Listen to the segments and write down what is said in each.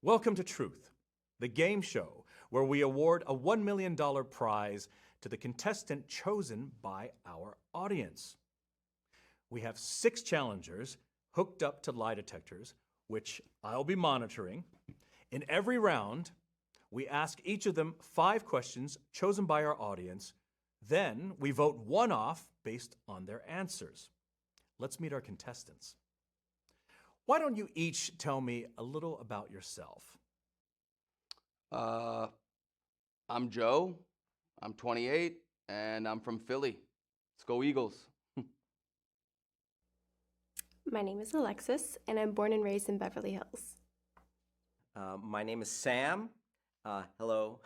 Welcome to Truth, the game show where we award a $1 million prize to the contestant chosen by our audience. We have 6 challengers hooked up to lie detectors, which I'll be monitoring. In every round, we ask each of them 5 questions chosen by our audience. Then we vote one off based on their answers. Let's meet our contestants. Why don't you each tell me a little about yourself? I'm Joe. I'm 28, and I'm from Philly. Let's go Eagles. My name is Alexis, and I'm born and raised in Beverly Hills. My name is Sam. Hello.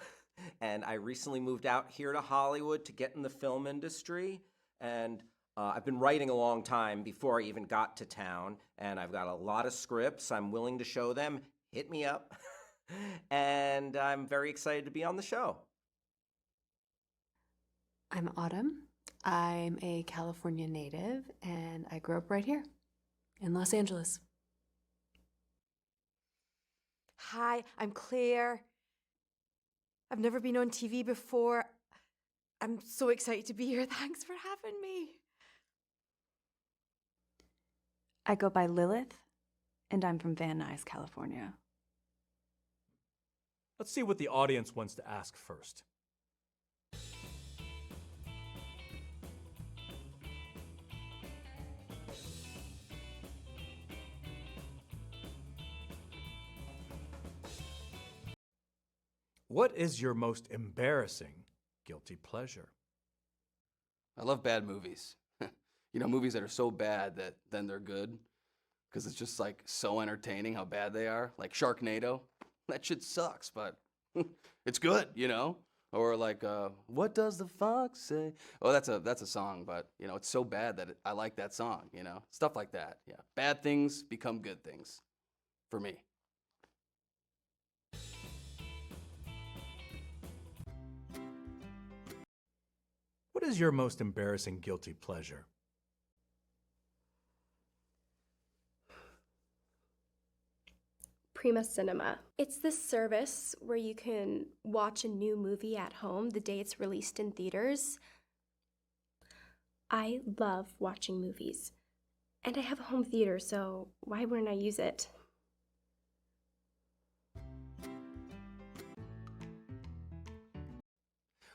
And I recently moved out here to Hollywood to get in the film industry. And I've been writing a long time before I even got to town. And I've got a lot of scripts. I'm willing to show them. Hit me up. And I'm very excited to be on the show. I'm Autumn. I'm a California native, and I grew up right here in Los Angeles. Hi, I'm Claire. I've never been on TV before. I'm so excited to be here. Thanks for having me. I go by Lilith, and I'm from Van Nuys, California. Let's see what the audience wants to ask first. What is your most embarrassing guilty pleasure? I love bad movies. Movies that are so bad that then they're good. Because it's just like so entertaining how bad they are. Like Sharknado. That shit sucks, but it's good, Or like, what does the fox say? Oh, that's a song, but it's so bad that I like that song, Stuff like that. Yeah. Bad things become good things for me. What is your most embarrassing guilty pleasure? Prima Cinema. It's this service where you can watch a new movie at home the day it's released in theaters. I love watching movies, and I have a home theater, so why wouldn't I use it?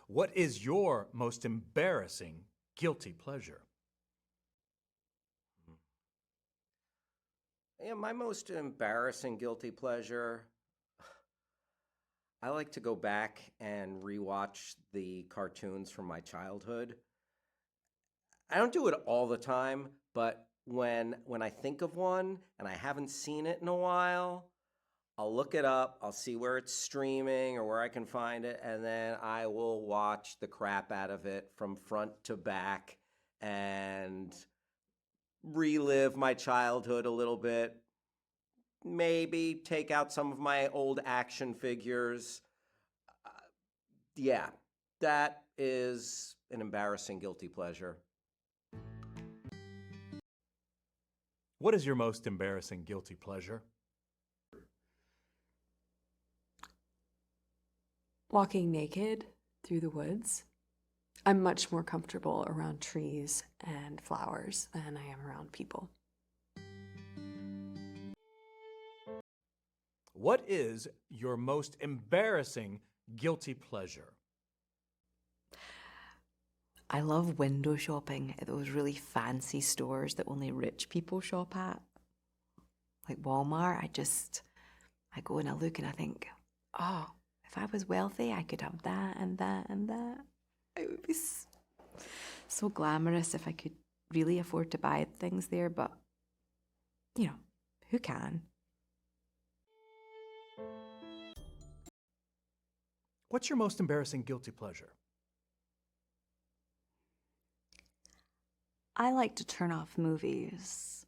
What is your most embarrassing guilty pleasure? Yeah, my most embarrassing guilty pleasure, I like to go back and rewatch the cartoons from my childhood. I don't do it all the time, but when I think of one and I haven't seen it in a while, I'll look it up, I'll see where it's streaming or where I can find it, and then I will watch the crap out of it from front to back and relive my childhood a little bit. Maybe take out some of my old action figures. Yeah, that is an embarrassing guilty pleasure. What is your most embarrassing guilty pleasure? Walking naked through the woods. I'm much more comfortable around trees and flowers than I am around people. What is your most embarrassing guilty pleasure? I love window shopping at those really fancy stores that only rich people shop at. Like Walmart, I go and I look and I think, oh, if I was wealthy, I could have that and that and that. It would be so glamorous if I could really afford to buy things there, but, who can? What's your most embarrassing guilty pleasure? I like to turn off movies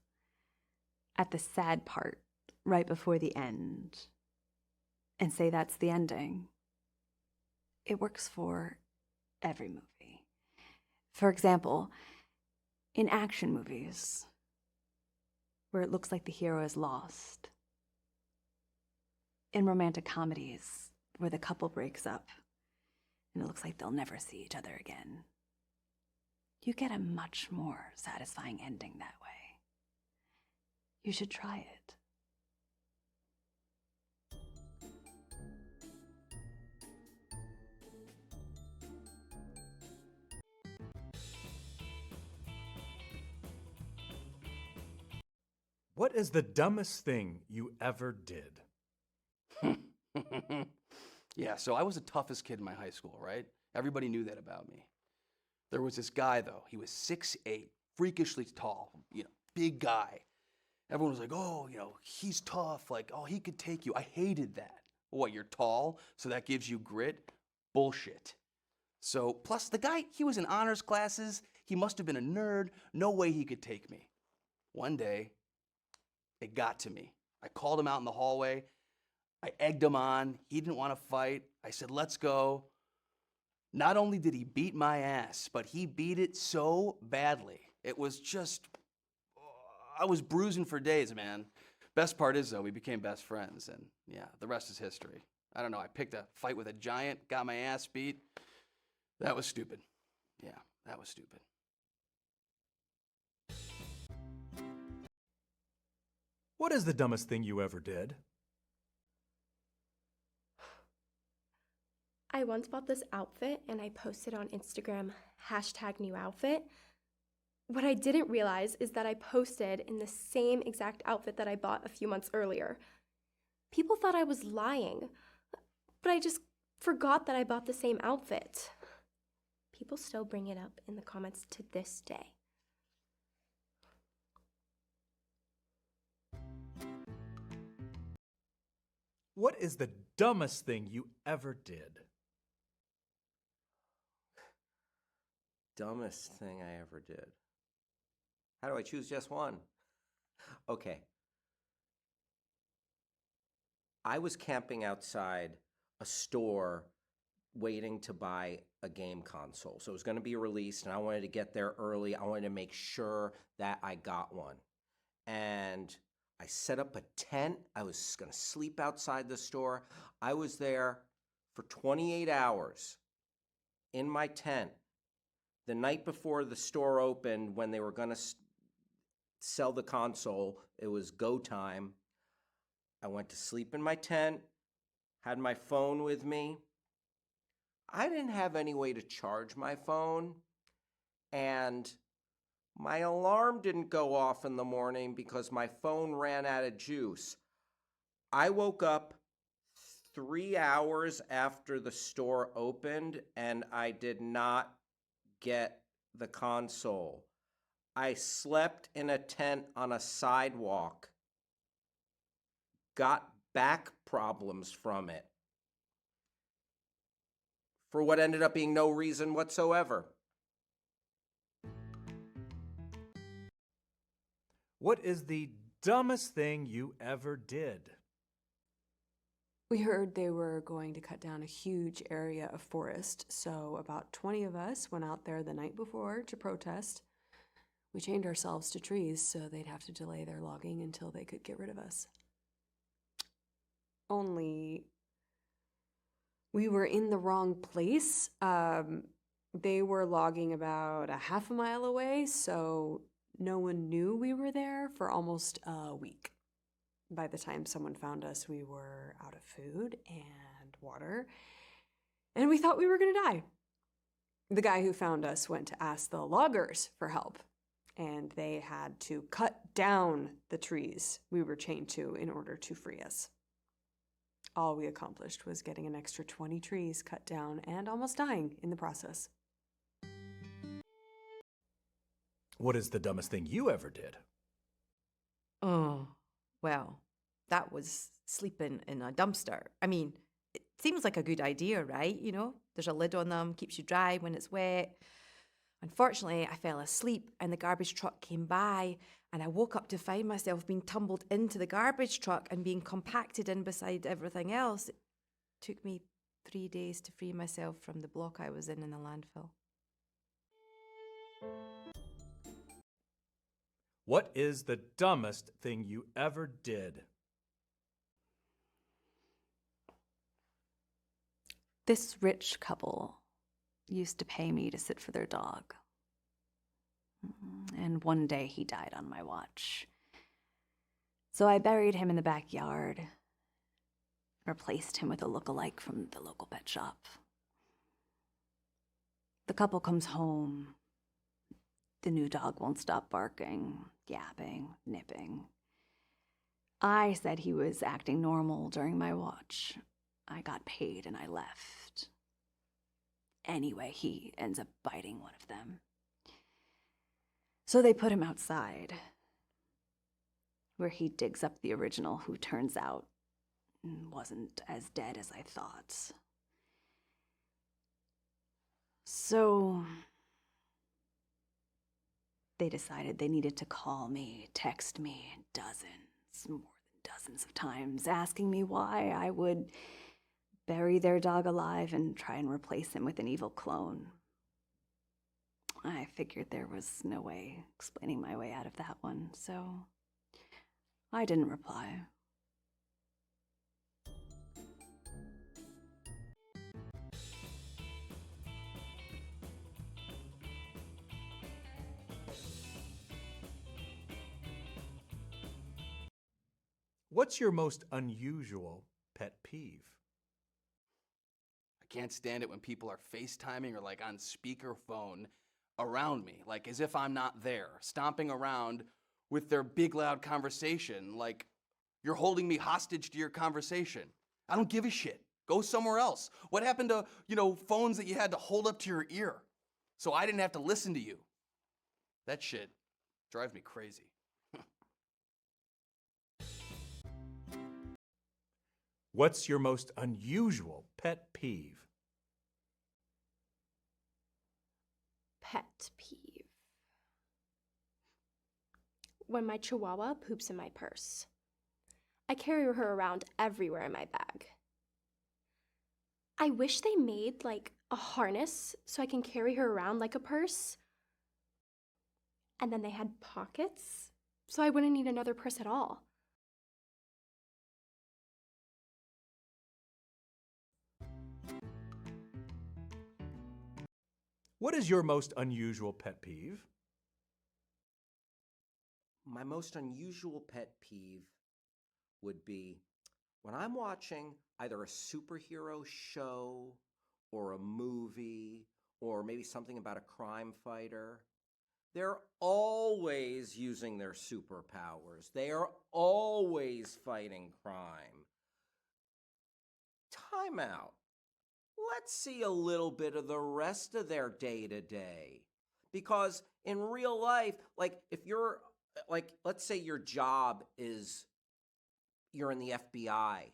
at the sad part, right before the end, and say that's the ending. It works for every movie. For example, in action movies, where it looks like the hero is lost, in romantic comedies where the couple breaks up and it looks like they'll never see each other again. You get a much more satisfying ending that way. You should try it. What is the dumbest thing you ever did? Yeah, so I was the toughest kid in my high school, right? Everybody knew that about me. There was this guy, though. He was 6'8", freakishly tall, big guy. Everyone was like, oh, he's tough. Like, oh, he could take you. I hated that. What, you're tall, so that gives you grit? Bullshit. So, plus the guy, he was in honors classes. He must have been a nerd. No way he could take me. One day, it got to me. I called him out in the hallway. I egged him on. He didn't want to fight. I said, let's go. Not only did he beat my ass, but he beat it so badly. It was just, I was bruising for days, man. Best part is, though, we became best friends, and yeah, the rest is history. I don't know, I picked a fight with a giant, got my ass beat. That was stupid. Yeah, that was stupid. What is the dumbest thing you ever did? I once bought this outfit and I posted on Instagram, #newoutfit. What I didn't realize is that I posted in the same exact outfit that I bought a few months earlier. People thought I was lying, but I just forgot that I bought the same outfit. People still bring it up in the comments to this day. What is the dumbest thing you ever did? Dumbest thing I ever did. How do I choose just one? Okay. I was camping outside a store waiting to buy a game console. So it was going to be released, and I wanted to get there early. I wanted to make sure that I got one. And I set up a tent. I was going to sleep outside the store. I was there for 28 hours in my tent. The night before the store opened, when they were going to sell the console, it was go time. I went to sleep in my tent, had my phone with me. I didn't have any way to charge my phone, and my alarm didn't go off in the morning because my phone ran out of juice. I woke up 3 hours after the store opened, and I did not get the console. I slept in a tent on a sidewalk, got back problems from it, for what ended up being no reason whatsoever. What is the dumbest thing you ever did? We heard they were going to cut down a huge area of forest, so about 20 of us went out there the night before to protest. We chained ourselves to trees so they'd have to delay their logging until they could get rid of us. Only we were in the wrong place. They were logging about a half a mile away, so no one knew we were there for almost a week. By the time someone found us, we were out of food and water, and we thought we were going to die. The guy who found us went to ask the loggers for help, and they had to cut down the trees we were chained to in order to free us. All we accomplished was getting an extra 20 trees cut down and almost dying in the process. What is the dumbest thing you ever did? Oh, well, that was sleeping in a dumpster. I mean, it seems like a good idea, right? There's a lid on them, keeps you dry when it's wet. Unfortunately, I fell asleep and the garbage truck came by, and I woke up to find myself being tumbled into the garbage truck and being compacted in beside everything else. It took me 3 days to free myself from the block I was in the landfill. What is the dumbest thing you ever did? This rich couple used to pay me to sit for their dog. And one day he died on my watch. So I buried him in the backyard, replaced him with a look-alike from the local pet shop. The couple comes home. The new dog won't stop barking, yapping, nipping. I said he was acting normal during my watch. I got paid and I left. Anyway, he ends up biting one of them. So they put him outside, where he digs up the original, who turns out wasn't as dead as I thought. So they decided they needed to call me, text me more than dozens of times, asking me why I would bury their dog alive and try and replace him with an evil clone. I figured there was no way explaining my way out of that one, so I didn't reply. What's your most unusual pet peeve? I can't stand it when people are FaceTiming or like on speakerphone around me, like as if I'm not there, stomping around with their big loud conversation, like you're holding me hostage to your conversation. I don't give a shit. Go somewhere else. What happened to, phones that you had to hold up to your ear so I didn't have to listen to you? That shit drives me crazy. What's your most unusual pet peeve? Pet peeve. When my chihuahua poops in my purse. I carry her around everywhere in my bag. I wish they made like a harness so I can carry her around like a purse. And then they had pockets so I wouldn't need another purse at all. What is your most unusual pet peeve? My most unusual pet peeve would be when I'm watching either a superhero show or a movie or maybe something about a crime fighter. They're always using their superpowers. They are always fighting crime. Time out. Let's see a little bit of the rest of their day-to-day. Because in real life, like if you're, let's say your job is you're in the FBI.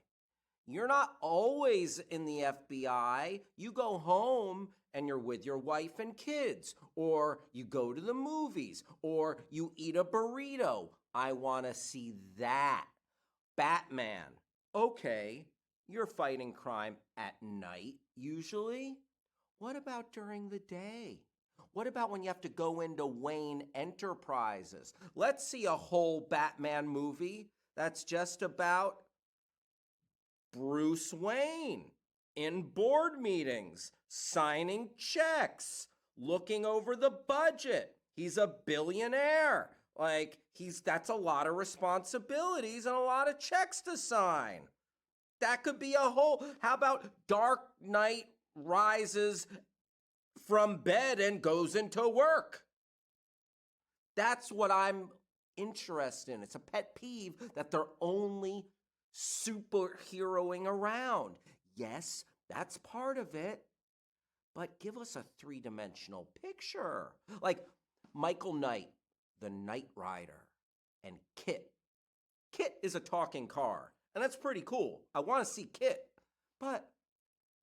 You're not always in the FBI. You go home and you're with your wife and kids, or you go to the movies, or you eat a burrito. I want to see that. Batman. Okay, you're fighting crime at night, usually. What about during the day? What about when you have to go into Wayne Enterprises? Let's see a whole Batman movie that's just about Bruce Wayne in board meetings, signing checks, looking over the budget. He's a billionaire. That's a lot of responsibilities and a lot of checks to sign. That could be a whole, how about Dark Knight rises from bed and goes into work? That's what I'm interested in. It's a pet peeve that they're only superheroing around. Yes, that's part of it, but give us a three-dimensional picture. Like Michael Knight, the Knight Rider, and Kit. Kit is a talking car, and that's pretty cool. I want to see Kit, but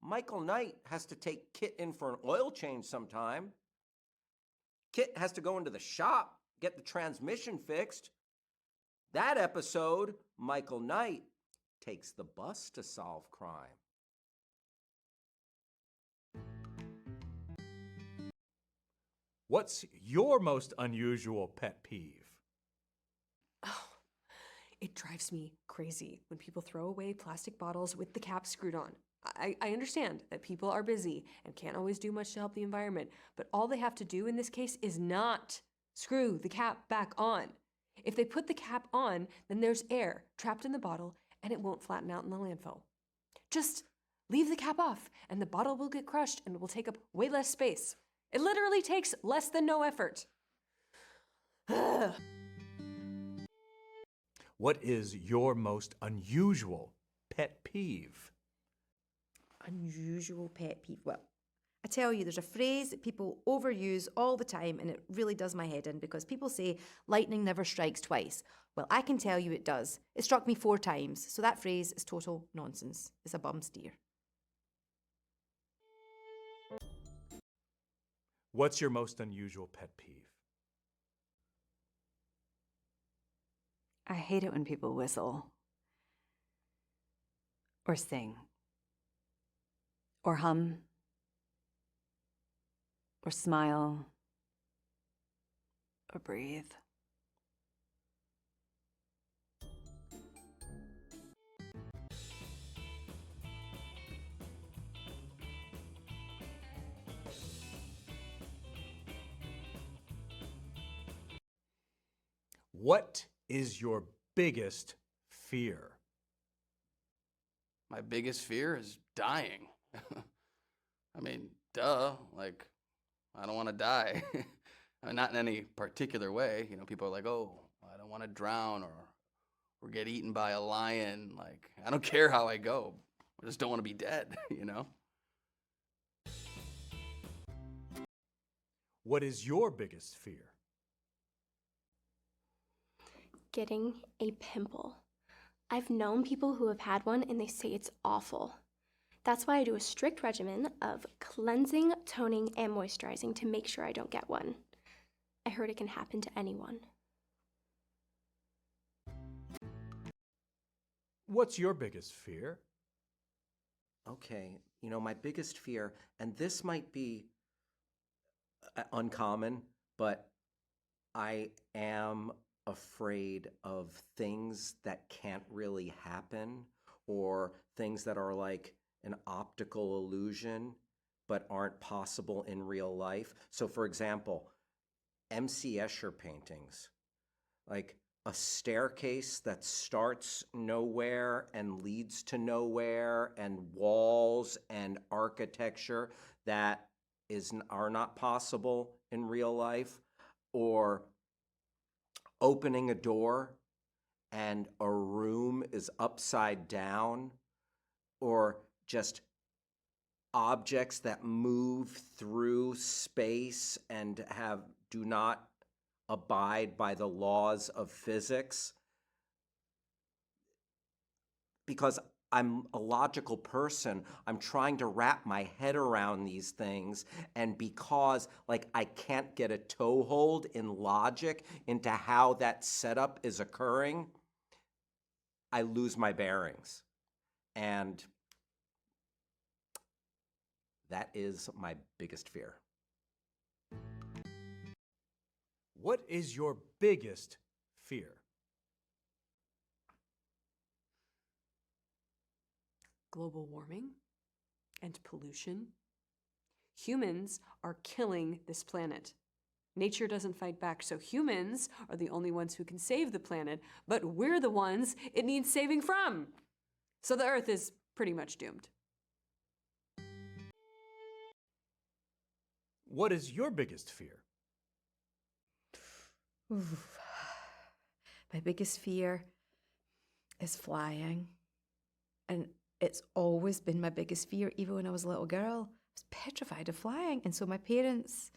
Michael Knight has to take Kit in for an oil change sometime. Kit has to go into the shop, get the transmission fixed. That episode, Michael Knight takes the bus to solve crime. What's your most unusual pet peeve? Oh, it drives me crazy when people throw away plastic bottles with the cap screwed on. I understand that people are busy and can't always do much to help the environment, but all they have to do in this case is not screw the cap back on. If they put the cap on, then there's air trapped in the bottle and it won't flatten out in the landfill. Just leave the cap off and the bottle will get crushed and will take up way less space. It literally takes less than no effort. What is your most unusual pet peeve? Unusual pet peeve. Well, I tell you, there's a phrase that people overuse all the time, and it really does my head in because people say lightning never strikes twice. Well, I can tell you it does. It struck me 4 times, so that phrase is total nonsense. It's a bum steer. What's your most unusual pet peeve? I hate it when people whistle, or sing, or hum, or smile, or breathe. What is your biggest fear? My biggest fear is dying. I mean, duh, like, I don't want to die. I mean, not in any particular way. You know, people are like, oh, I don't want to drown or get eaten by a lion. Like, I don't care how I go. I just don't want to be dead, you know? What is your biggest fear? Getting a pimple. I've known people who have had one and they say it's awful. That's why I do a strict regimen of cleansing, toning, and moisturizing to make sure I don't get one. I heard it can happen to anyone. What's your biggest fear? Okay, my biggest fear, and this might be uncommon, but I am afraid of things that can't really happen or things that are like an optical illusion but aren't possible in real life. So for example, M.C. Escher paintings, like a staircase that starts nowhere and leads to nowhere, and walls and architecture that are not possible in real life, or opening a door and a room is upside down, or just objects that move through space and do not abide by the laws of physics. Because I'm a logical person, I'm trying to wrap my head around these things, and because I can't get a toehold in logic into how that setup is occurring, I lose my bearings. And that is my biggest fear. What is your biggest fear? Global warming and pollution. Humans are killing this planet. Nature doesn't fight back, so humans are the only ones who can save the planet, but we're the ones it needs saving from. So the Earth is pretty much doomed. What is your biggest fear? Oof. My biggest fear is flying. And it's always been my biggest fear, even when I was a little girl. I was petrified of flying. And so my parents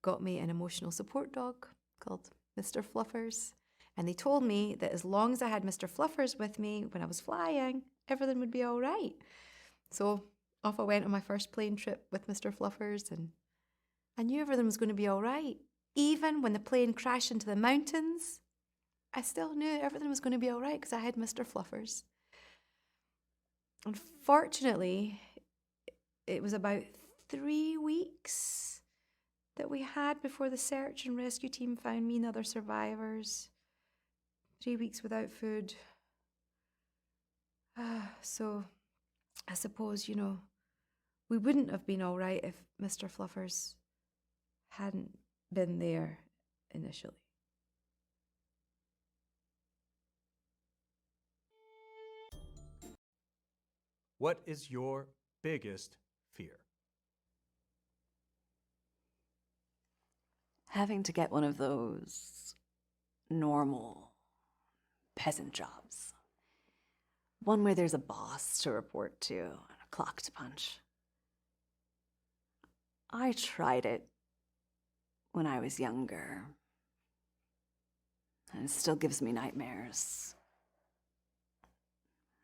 got me an emotional support dog called Mr. Fluffers. And they told me that as long as I had Mr. Fluffers with me when I was flying, everything would be all right. So off I went on my first plane trip with Mr. Fluffers, and I knew everything was going to be all right. Even when the plane crashed into the mountains, I still knew everything was going to be all right because I had Mr. Fluffers. Unfortunately, it was about 3 weeks that we had before the search and rescue team found me and other survivors. 3 weeks without food. So I suppose, we wouldn't have been all right if Mr. Fluffers hadn't been there initially. What is your biggest fear? Having to get one of those normal peasant jobs. One where there's a boss to report to and a clock to punch. I tried it when I was younger, and it still gives me nightmares.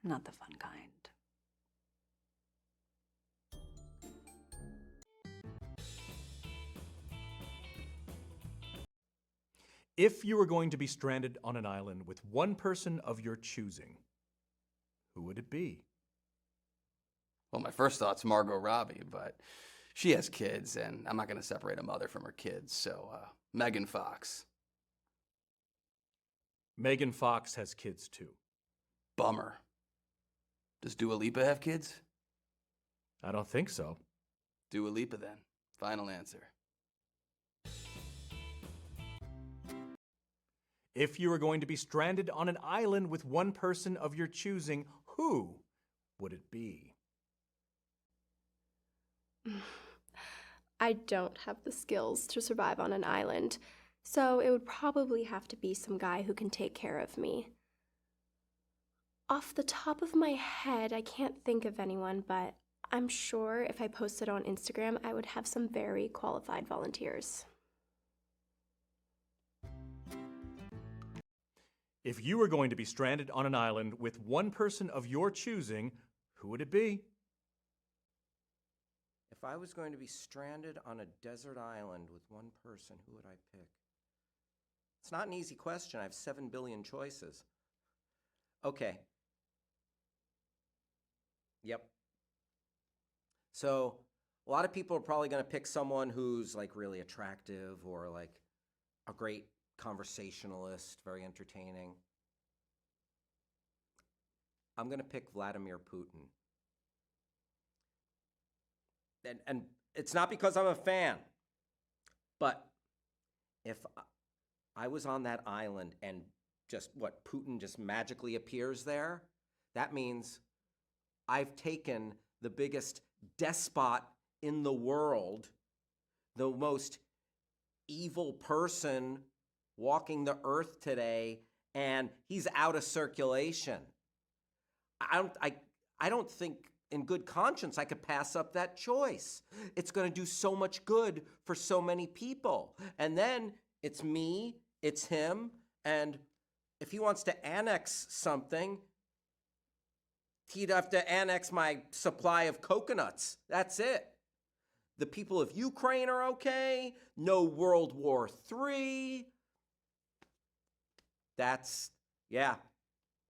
Not the fun kind. If you were going to be stranded on an island with one person of your choosing, who would it be? Well, my first thought's Margot Robbie, but she has kids, and I'm not going to separate a mother from her kids, so Megan Fox. Megan Fox has kids too. Bummer. Does Dua Lipa have kids? I don't think so. Dua Lipa then. Final answer. If you were going to be stranded on an island with one person of your choosing, who would it be? I don't have the skills to survive on an island, so it would probably have to be some guy who can take care of me. Off the top of my head, I can't think of anyone, but I'm sure if I posted on Instagram, I would have some very qualified volunteers. If you were going to be stranded on an island with one person of your choosing, who would it be? If I was going to be stranded on a desert island with one person, who would I pick? It's not an easy question. I have 7 billion choices. Okay. Yep. So a lot of people are probably going to pick someone who's like really attractive or like a great conversationalist, very entertaining. I'm going to pick Vladimir Putin. And it's not because I'm a fan, but if I was on that island and Putin just magically appears there, that means I've taken the biggest despot in the world, the most evil person walking the earth today, and he's out of circulation. I don't think in good conscience I could pass up that choice. It's going to do so much good for so many people. And then it's me, it's him, and if he wants to annex something, he'd have to annex my supply of coconuts. That's it. The people of Ukraine are okay. No World War III.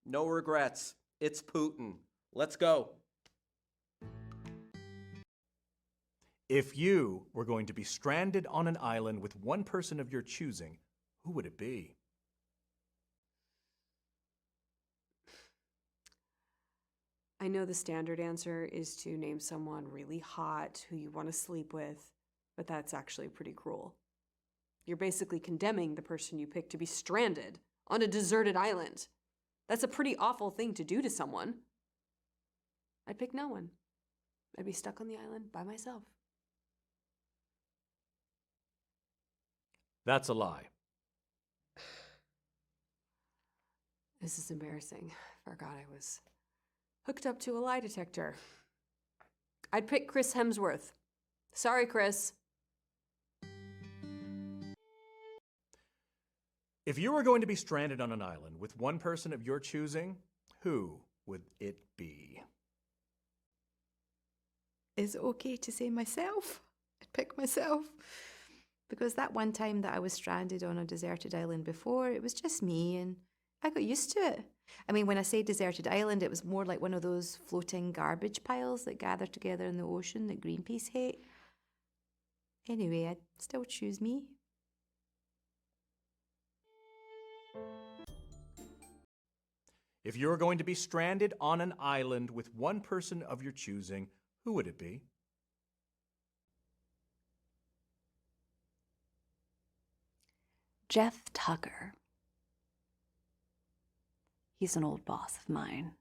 No regrets. It's Putin. Let's go. If you were going to be stranded on an island with one person of your choosing, who would it be? I know the standard answer is to name someone really hot who you want to sleep with, but that's actually pretty cruel. You're basically condemning the person you picked to be stranded on a deserted island. That's a pretty awful thing to do to someone. I'd pick no one. I'd be stuck on the island by myself. That's a lie. This is embarrassing. Forgot I was hooked up to a lie detector. I'd pick Chris Hemsworth. Sorry, Chris. If you were going to be stranded on an island with one person of your choosing, who would it be? Is it okay to say myself? I'd pick myself. Because that one time that I was stranded on a deserted island before, it was just me and I got used to it. I mean, when I say deserted island, it was more like one of those floating garbage piles that gather together in the ocean that Greenpeace hate. Anyway, I'd still choose me. If you're going to be stranded on an island with one person of your choosing, who would it be? Jeff Tucker. He's an old boss of mine.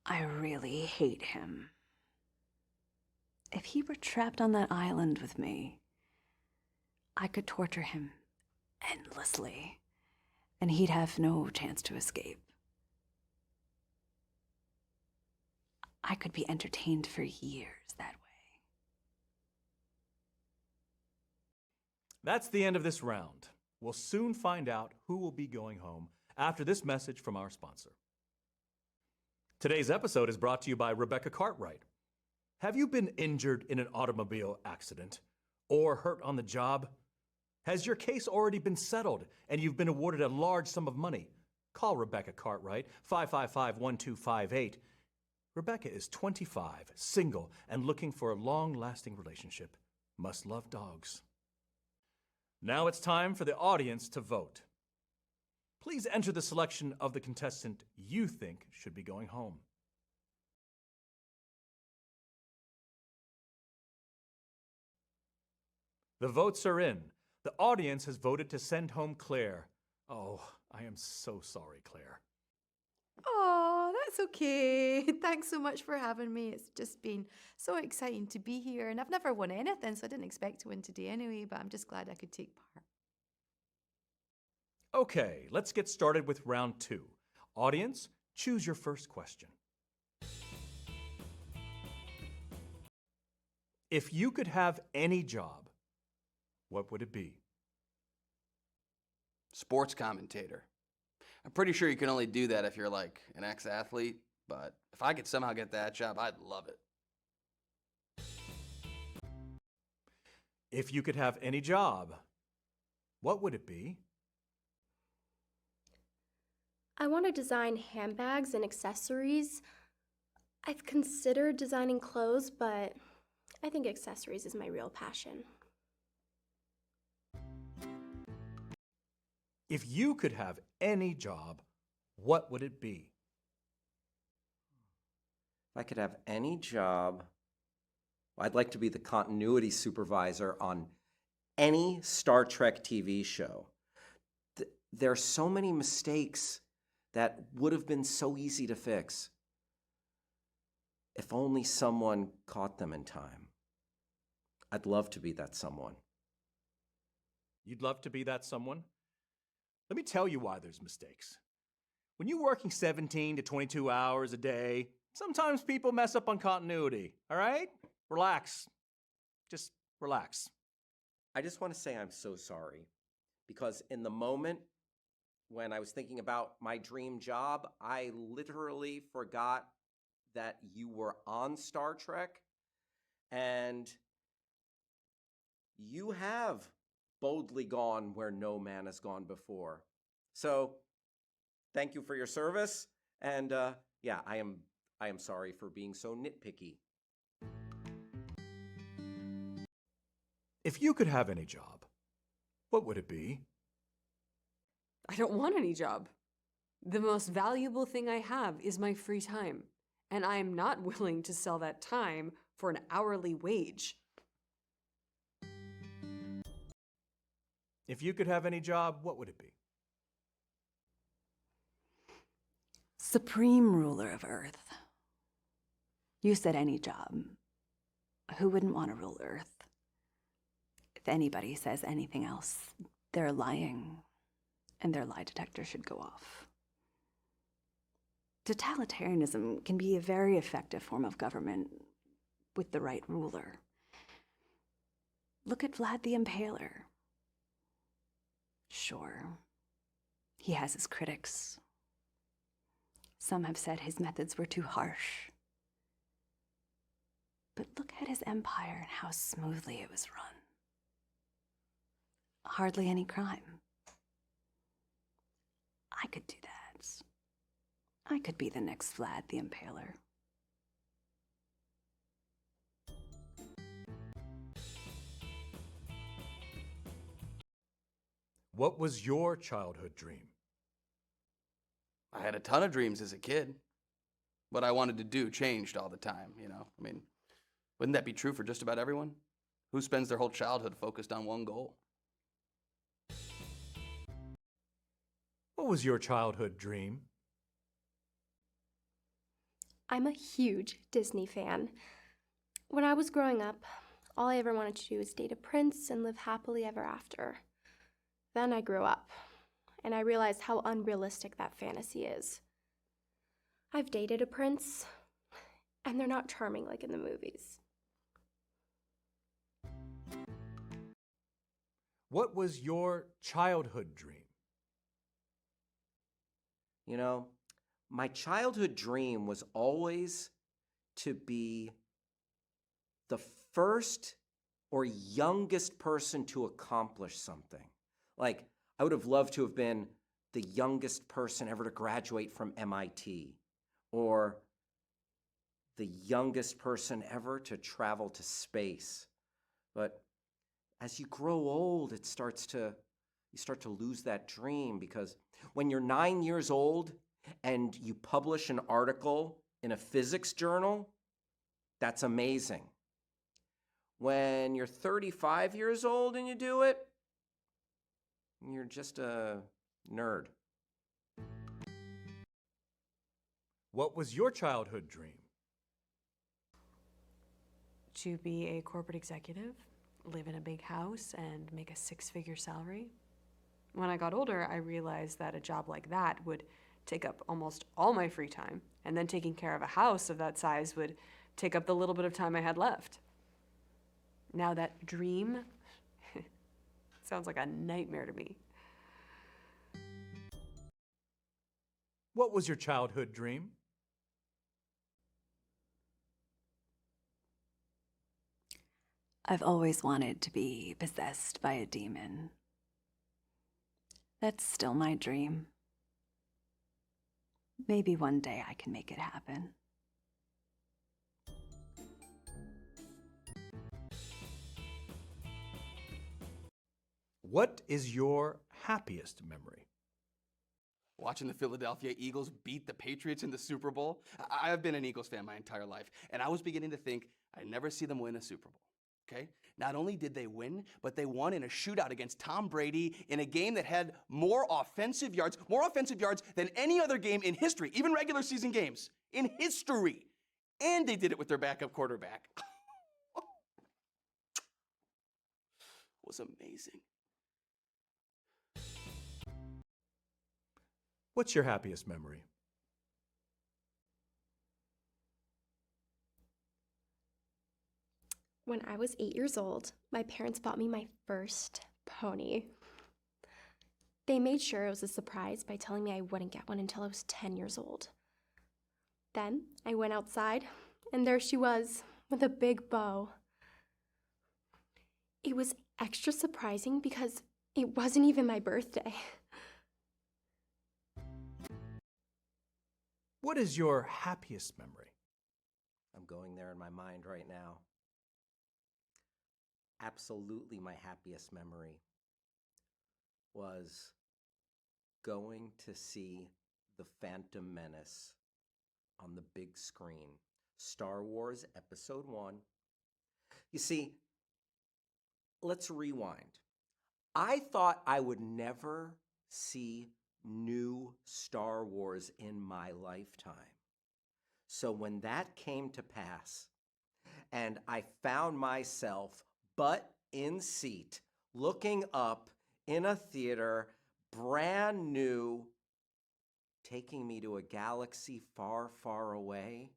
I really hate him. If he were trapped on that island with me, I could torture him endlessly, and he'd have no chance to escape. I could be entertained for years that way. That's the end of this round. We'll soon find out who will be going home after this message from our sponsor. Today's episode is brought to you by Rebecca Cartwright. Have you been injured in an automobile accident or hurt on the job? Has your case already been settled and you've been awarded a large sum of money? Call Rebecca Cartwright, 555-1258. Rebecca is 25, single, and looking for a long-lasting relationship. Must love dogs. Now it's time for the audience to vote. Please enter the selection of the contestant you think should be going home. The votes are in. The audience has voted to send home Claire. Oh, I am so sorry, Claire. Oh, that's okay. Thanks so much for having me. It's just been so exciting to be here. And I've never won anything, so I didn't expect to win today anyway, but I'm just glad I could take part. Okay, let's get started with round 2. Audience, choose your first question. If you could have any job, what would it be? Sports commentator. I'm pretty sure you can only do that if you're like an ex-athlete, but if I could somehow get that job, I'd love it. If you could have any job, what would it be? I want to design handbags and accessories. I've considered designing clothes, but I think accessories is my real passion. If you could have any job, what would it be? If I could have any job, I'd like to be the continuity supervisor on any Star Trek TV show. There are so many mistakes that would have been so easy to fix if only someone caught them in time. I'd love to be that someone. You'd love to be that someone? Let me tell you why there's mistakes. When you're working 17 to 22 hours a day, sometimes people mess up on continuity, all right? Relax. Just relax. I just want to say I'm so sorry, because in the moment when I was thinking about my dream job, I literally forgot that you were on Star Trek, and you have boldly gone where no man has gone before. So thank you for your service, and yeah, I am sorry for being so nitpicky. If you could have any job, what would it be? I don't want any job. The most valuable thing I have is my free time, and I am not willing to sell that time for an hourly wage. If you could have any job, what would it be? Supreme ruler of Earth. You said any job. Who wouldn't want to rule Earth? If anybody says anything else, they're lying, and their lie detector should go off. Totalitarianism can be a very effective form of government with the right ruler. Look at Vlad the Impaler. Sure, he has his critics. Some have said his methods were too harsh. But look at his empire and how smoothly it was run. Hardly any crime. I could do that. I could be the next Vlad the Impaler. What was your childhood dream? I had a ton of dreams as a kid. What I wanted to do changed all the time, you know? I mean, wouldn't that be true for just about everyone? Who spends their whole childhood focused on one goal? What was your childhood dream? I'm a huge Disney fan. When I was growing up, all I ever wanted to do was date a prince and live happily ever after. Then I grew up, and I realized how unrealistic that fantasy is. I've dated a prince, and they're not charming like in the movies. What was your childhood dream? You know, my childhood dream was always to be the first or youngest person to accomplish something. Like, I would have loved to have been the youngest person ever to graduate from MIT, or the youngest person ever to travel to space. But as you grow old, you start to lose that dream, because when you're 9 years old and you publish an article in a physics journal, that's amazing. When you're 35 years old and you do it, you're just a nerd. What was your childhood dream? To be a corporate executive, live in a big house, and make a 6-figure salary. When I got older, I realized that a job like that would take up almost all my free time, and then taking care of a house of that size would take up the little bit of time I had left. Now that dream sounds like a nightmare to me. What was your childhood dream? I've always wanted to be possessed by a demon. That's still my dream. Maybe one day I can make it happen. What is your happiest memory? Watching the Philadelphia Eagles beat the Patriots in the Super Bowl. I've been an Eagles fan my entire life, and I was beginning to think I'd never see them win a Super Bowl. Okay? Not only did they win, but they won in a shootout against Tom Brady in a game that had more offensive yards than any other game in history, even regular season games in history. And they did it with their backup quarterback. It was amazing. What's your happiest memory? When I was 8 years old, my parents bought me my first pony. They made sure it was a surprise by telling me I wouldn't get one until I was 10 years old. Then I went outside, and there she was, with a big bow. It was extra surprising because it wasn't even my birthday. What is your happiest memory? I'm going there in my mind right now. Absolutely, my happiest memory was going to see The Phantom Menace on the big screen. Star Wars Episode 1. You see, let's rewind. I thought I would never see new Star Wars in my lifetime. So when that came to pass, and I found myself butt in seat, looking up in a theater, brand new, taking me to a galaxy far, far away,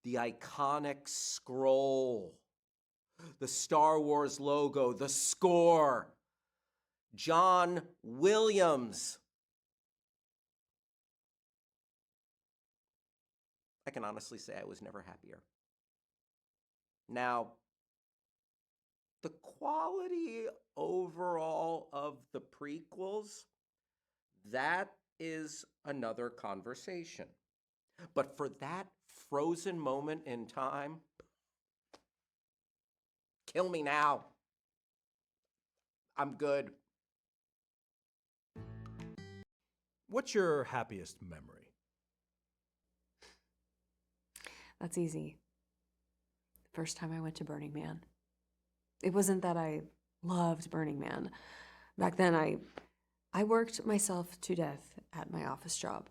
the iconic scroll, the Star Wars logo, the score, John Williams. I can honestly say I was never happier. Now, the quality overall of the prequels, that is another conversation. But for that frozen moment in time, kill me now. I'm good. What's your happiest memory? That's easy. First time I went to Burning Man. It wasn't that I loved Burning Man. Back then, I worked myself to death at my office job.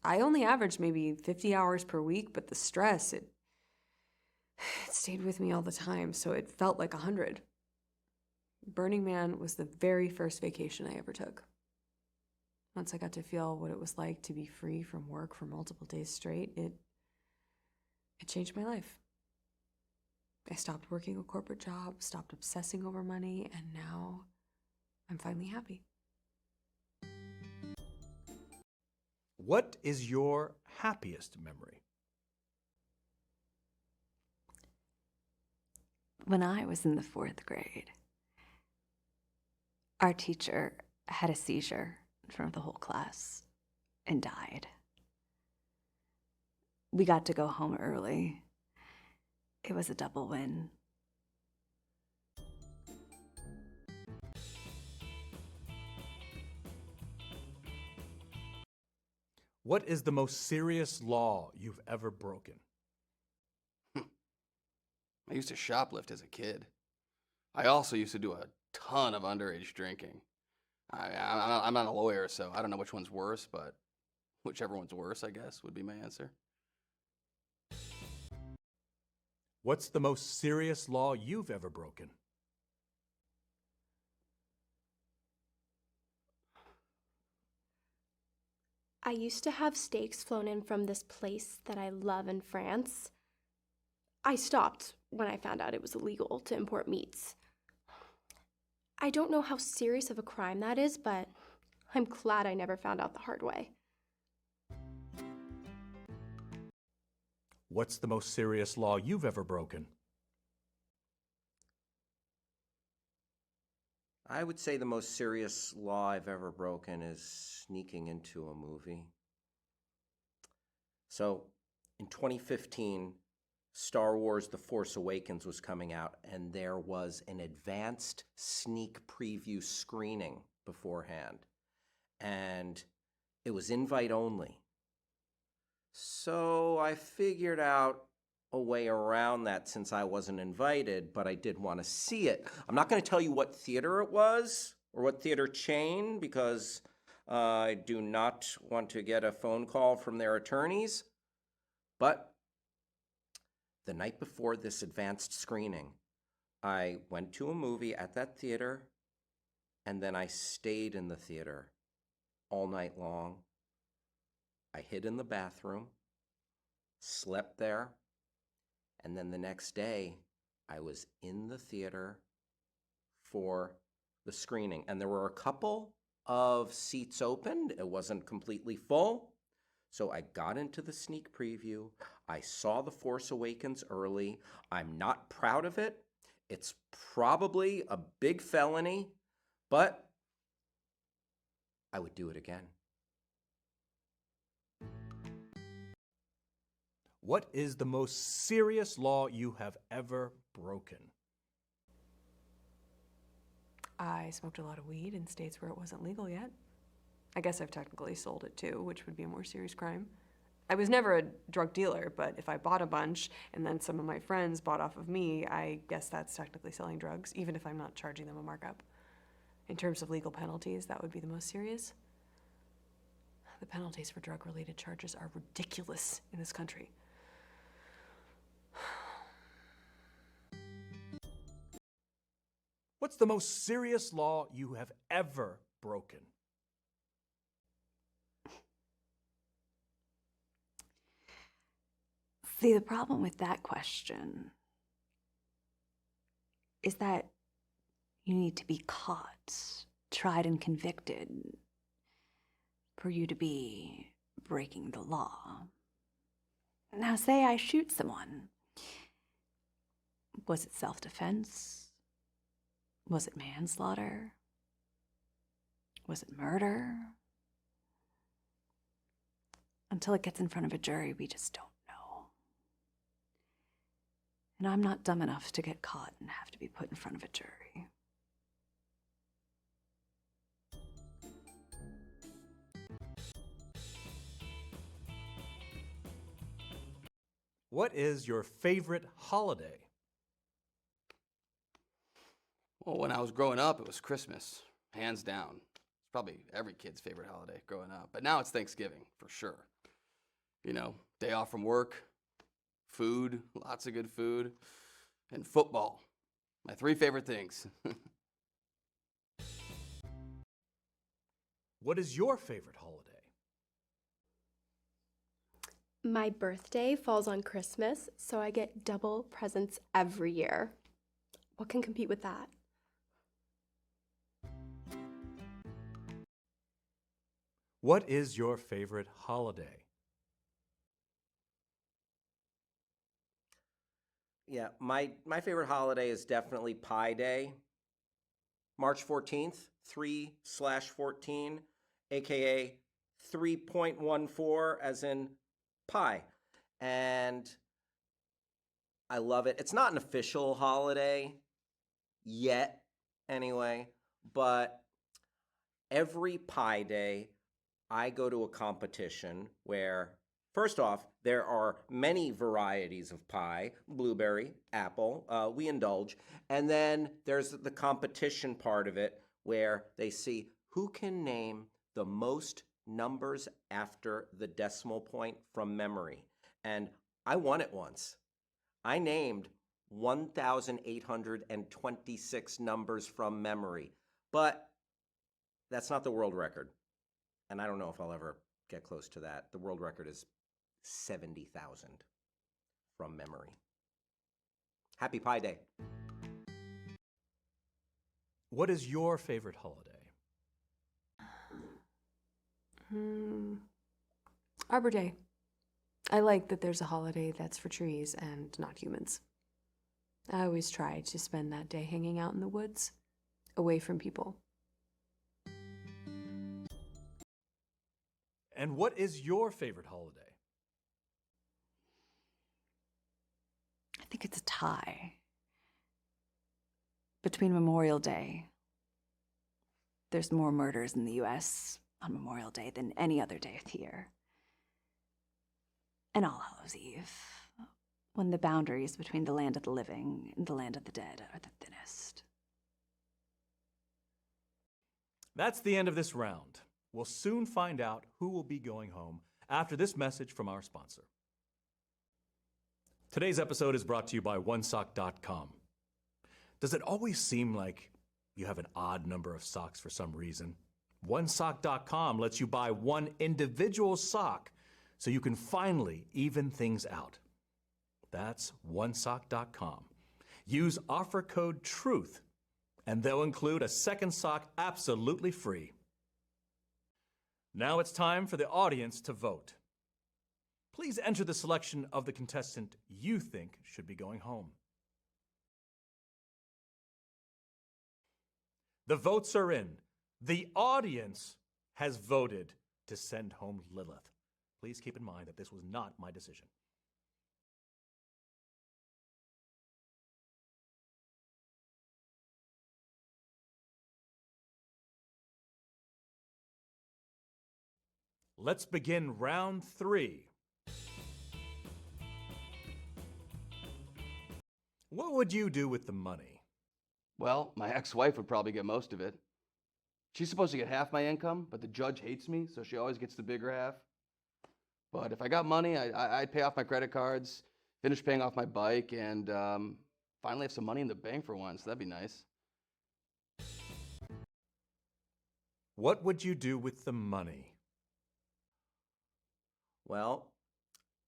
I only averaged maybe 50 hours per week, but the stress, it stayed with me all the time, so it felt like 100. Burning Man was the very first vacation I ever took. Once I got to feel what it was like to be free from work for multiple days straight, it changed my life. I stopped working a corporate job, stopped obsessing over money, and now I'm finally happy. What is your happiest memory? When I was in the 4th grade, our teacher had a seizure in front of the whole class and died. We got to go home early. It was a double win. What is the most serious law you've ever broken? I used to shoplift as a kid. I also used to do a ton of underage drinking. I'm not a lawyer, so I don't know which one's worse, but whichever one's worse, I guess, would be my answer. What's the most serious law you've ever broken? I used to have steaks flown in from this place that I love in France. I stopped when I found out it was illegal to import meats. I don't know how serious of a crime that is, but I'm glad I never found out the hard way. What's the most serious law you've ever broken? I would say the most serious law I've ever broken is sneaking into a movie. So, in 2015, Star Wars The Force Awakens was coming out, and there was an advanced sneak preview screening beforehand. And it was invite only. So I figured out a way around that since I wasn't invited, but I did want to see it. I'm not going to tell you what theater it was or what theater chain because I do not want to get a phone call from their attorneys. But the night before this advanced screening, I went to a movie at that theater, and then I stayed in the theater all night long. I hid in the bathroom, slept there, and then the next day, I was in the theater for the screening. And there were a couple of seats opened. It wasn't completely full. So I got into the sneak preview. I saw The Force Awakens early. I'm not proud of it. It's probably a big felony, but I would do it again. What is the most serious law you have ever broken? I smoked a lot of weed in states where it wasn't legal yet. I guess I've technically sold it too, which would be a more serious crime. I was never a drug dealer, but if I bought a bunch and then some of my friends bought off of me, I guess that's technically selling drugs, even if I'm not charging them a markup. In terms of legal penalties, that would be the most serious. The penalties for drug-related charges are ridiculous in this country. What's the most serious law you have ever broken? See, the problem with that question is that you need to be caught, tried, and convicted for you to be breaking the law. Now, say I shoot someone. Was it self-defense? Was it manslaughter? Was it murder? Until it gets in front of a jury, we just don't know. And I'm not dumb enough to get caught and have to be put in front of a jury. What is your favorite holiday? Well, when I was growing up, it was Christmas, hands down. It's probably every kid's favorite holiday growing up. But now it's Thanksgiving, for sure. You know, day off from work, food, lots of good food, and football. My three favorite things. What is your favorite holiday? My birthday falls on Christmas, so I get double presents every year. What can compete with that? What is your favorite holiday? Yeah, my favorite holiday is definitely Pi Day. March 14th, 3/14, aka 3.14, as in pi. And I love it. It's not an official holiday yet, anyway, but every Pi Day, I go to a competition where, first off, there are many varieties of pie, blueberry, apple, we indulge. And then there's the competition part of it where they see who can name the most numbers after the decimal point from memory. And I won it once. I named 1,826 numbers from memory, but that's not the world record. And I don't know if I'll ever get close to that. The world record is 70,000 from memory. Happy Pi Day. What is your favorite holiday? Arbor Day. I like that there's a holiday that's for trees and not humans. I always try to spend that day hanging out in the woods, away from people. And what is your favorite holiday? I think it's a tie between Memorial Day. There's more murders in the US on Memorial Day than any other day of the year. And All Hallows Eve, when the boundaries between the land of the living and the land of the dead are the thinnest. That's the end of this round. We'll soon find out who will be going home after this message from our sponsor. Today's episode is brought to you by onesock.com. Does it always seem like you have an odd number of socks for some reason? Onesock.com lets you buy one individual sock so you can finally even things out. That's onesock.com. Use offer code TRUTH and they'll include a second sock absolutely free. Now it's time for the audience to vote. Please enter the selection of the contestant you think should be going home. The votes are in. The audience has voted to send home Lilith. Please keep in mind that this was not my decision. Let's begin round 3. What would you do with the money? Well, my ex-wife would probably get most of it. She's supposed to get half my income, but the judge hates me, so she always gets the bigger half. But if I got money, I'd pay off my credit cards, finish paying off my bike, and finally have some money in the bank for once. That'd be nice. What would you do with the money? Well,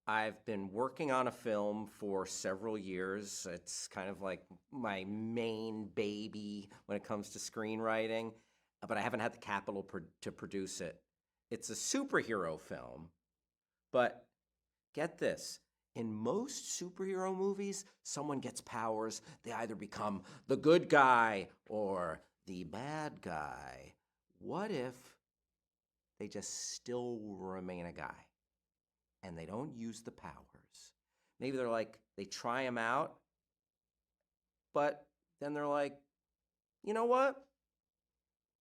I've been working on a film for several years. It's kind of like my main baby when it comes to screenwriting, but I haven't had the capital to produce it. It's a superhero film, but get this. In most superhero movies, someone gets powers. They either become the good guy or the bad guy. What if they just still remain a guy? And they don't use the powers. Maybe they're like, they try them out, but then they're like, you know what?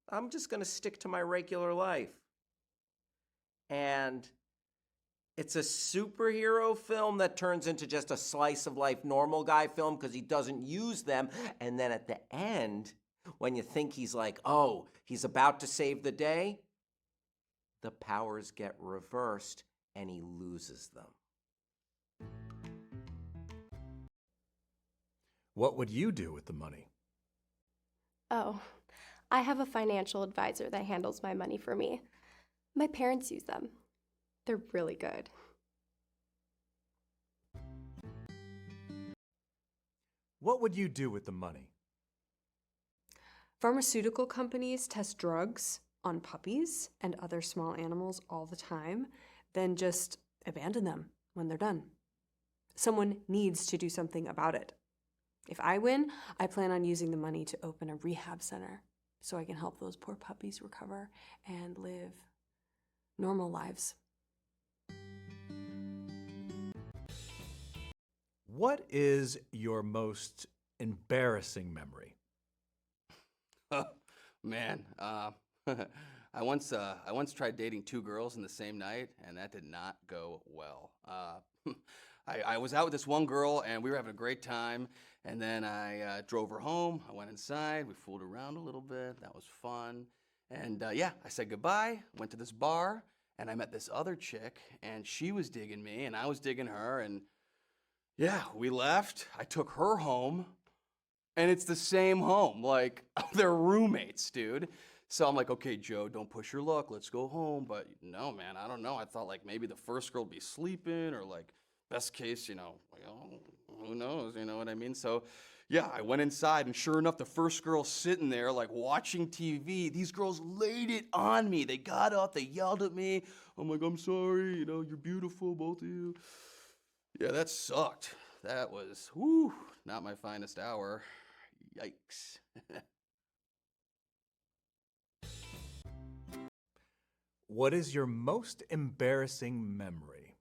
I'm just going to stick to my regular life. And It's a superhero film that turns into just a slice of life normal guy film because he doesn't use them. And then at the end, when you think he's like, oh, he's about to save the day, the powers get reversed and he loses them. What would you do with the money? Oh, I have a financial advisor that handles my money for me. My parents use them. They're really good. What would you do with the money? Pharmaceutical companies test drugs on puppies and other small animals all the time, then just abandon them when they're done. Someone needs to do something about it. If I win, I plan on using the money to open a rehab center so I can help those poor puppies recover and live normal lives. What is your most embarrassing memory? Man, I once tried dating 2 girls in the same night, and that did not go well. I was out with this one girl, and we were having a great time, and then I drove her home. I went inside. We fooled around a little bit. That was fun. And yeah, I said goodbye, went to this bar, and I met this other chick, and she was digging me, and I was digging her, and yeah, we left. I took her home, and it's the same home. Like, they're roommates, dude. So I'm like, okay, Joe, don't push your luck. Let's go home. But no, man, I don't know. I thought like maybe the first girl would be sleeping, or like best case, like, oh, who knows, you know what I mean? So yeah, I went inside, and sure enough, the first girl sitting there like watching TV. These girls laid it on me. They got up, they yelled at me. I'm like, I'm sorry, you're beautiful, both of you. Yeah, that sucked. That was, not my finest hour. Yikes. What is your most embarrassing memory?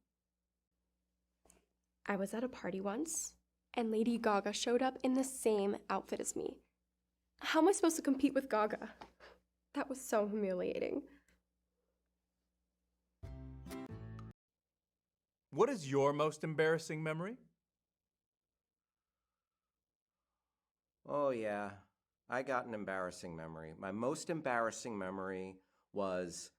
I was at a party once, and Lady Gaga showed up in the same outfit as me. How am I supposed to compete with Gaga? That was so humiliating. What is your most embarrassing memory? Oh, yeah. I got an embarrassing memory. My most embarrassing memory was,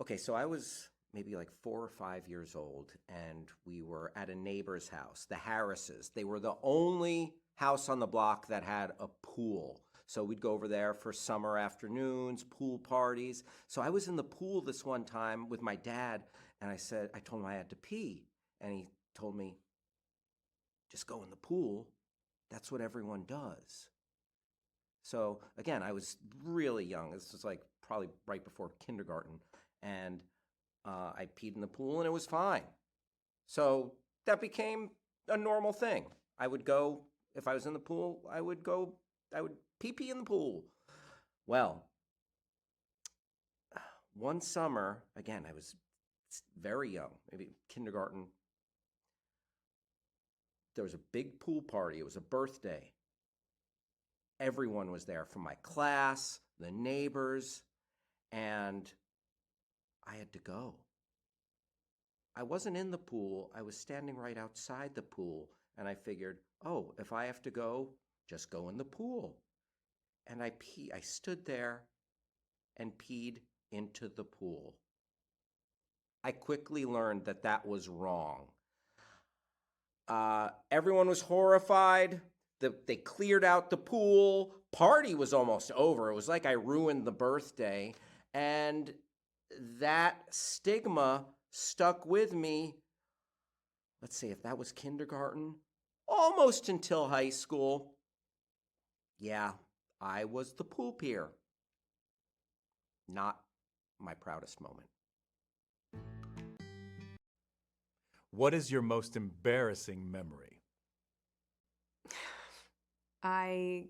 okay, so I was maybe like 4 or 5 years old, and we were at a neighbor's house, the Harrises. They were the only house on the block that had a pool. So we'd go over there for summer afternoons, pool parties. So I was in the pool this one time with my dad, and I told him I had to pee. And he told me, just go in the pool. That's what everyone does. So again, I was really young. This was like probably right before kindergarten. And I peed in the pool and it was fine. So that became a normal thing. I would go, if I was in the pool, I would pee in the pool. Well, one summer, again, I was very young, maybe kindergarten. There was a big pool party. It was a birthday. Everyone was there from my class, the neighbors, and I had to go. I wasn't in the pool. I was standing right outside the pool, and I figured, oh, if I have to go, just go in the pool. And I stood there and peed into the pool. I quickly learned that that was wrong. Everyone was horrified. They cleared out the pool. Party was almost over. It was like I ruined the birthday. And that stigma stuck with me, let's see, if that was kindergarten, almost until high school. Yeah, I was the pool peer. Not my proudest moment. What is your most embarrassing memory? I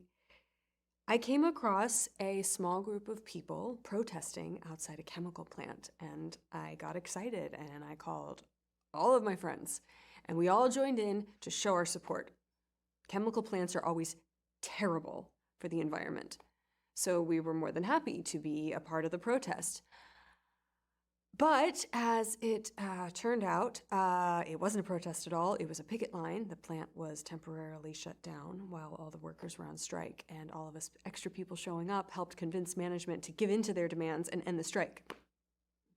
came across a small group of people protesting outside a chemical plant, and I got excited and I called all of my friends, and we all joined in to show our support. Chemical plants are always terrible for the environment, so we were more than happy to be a part of the protest. But as it turned out, it wasn't a protest at all. It was a picket line. The plant was temporarily shut down while all the workers were on strike, and all of us extra people showing up helped convince management to give in to their demands and end the strike.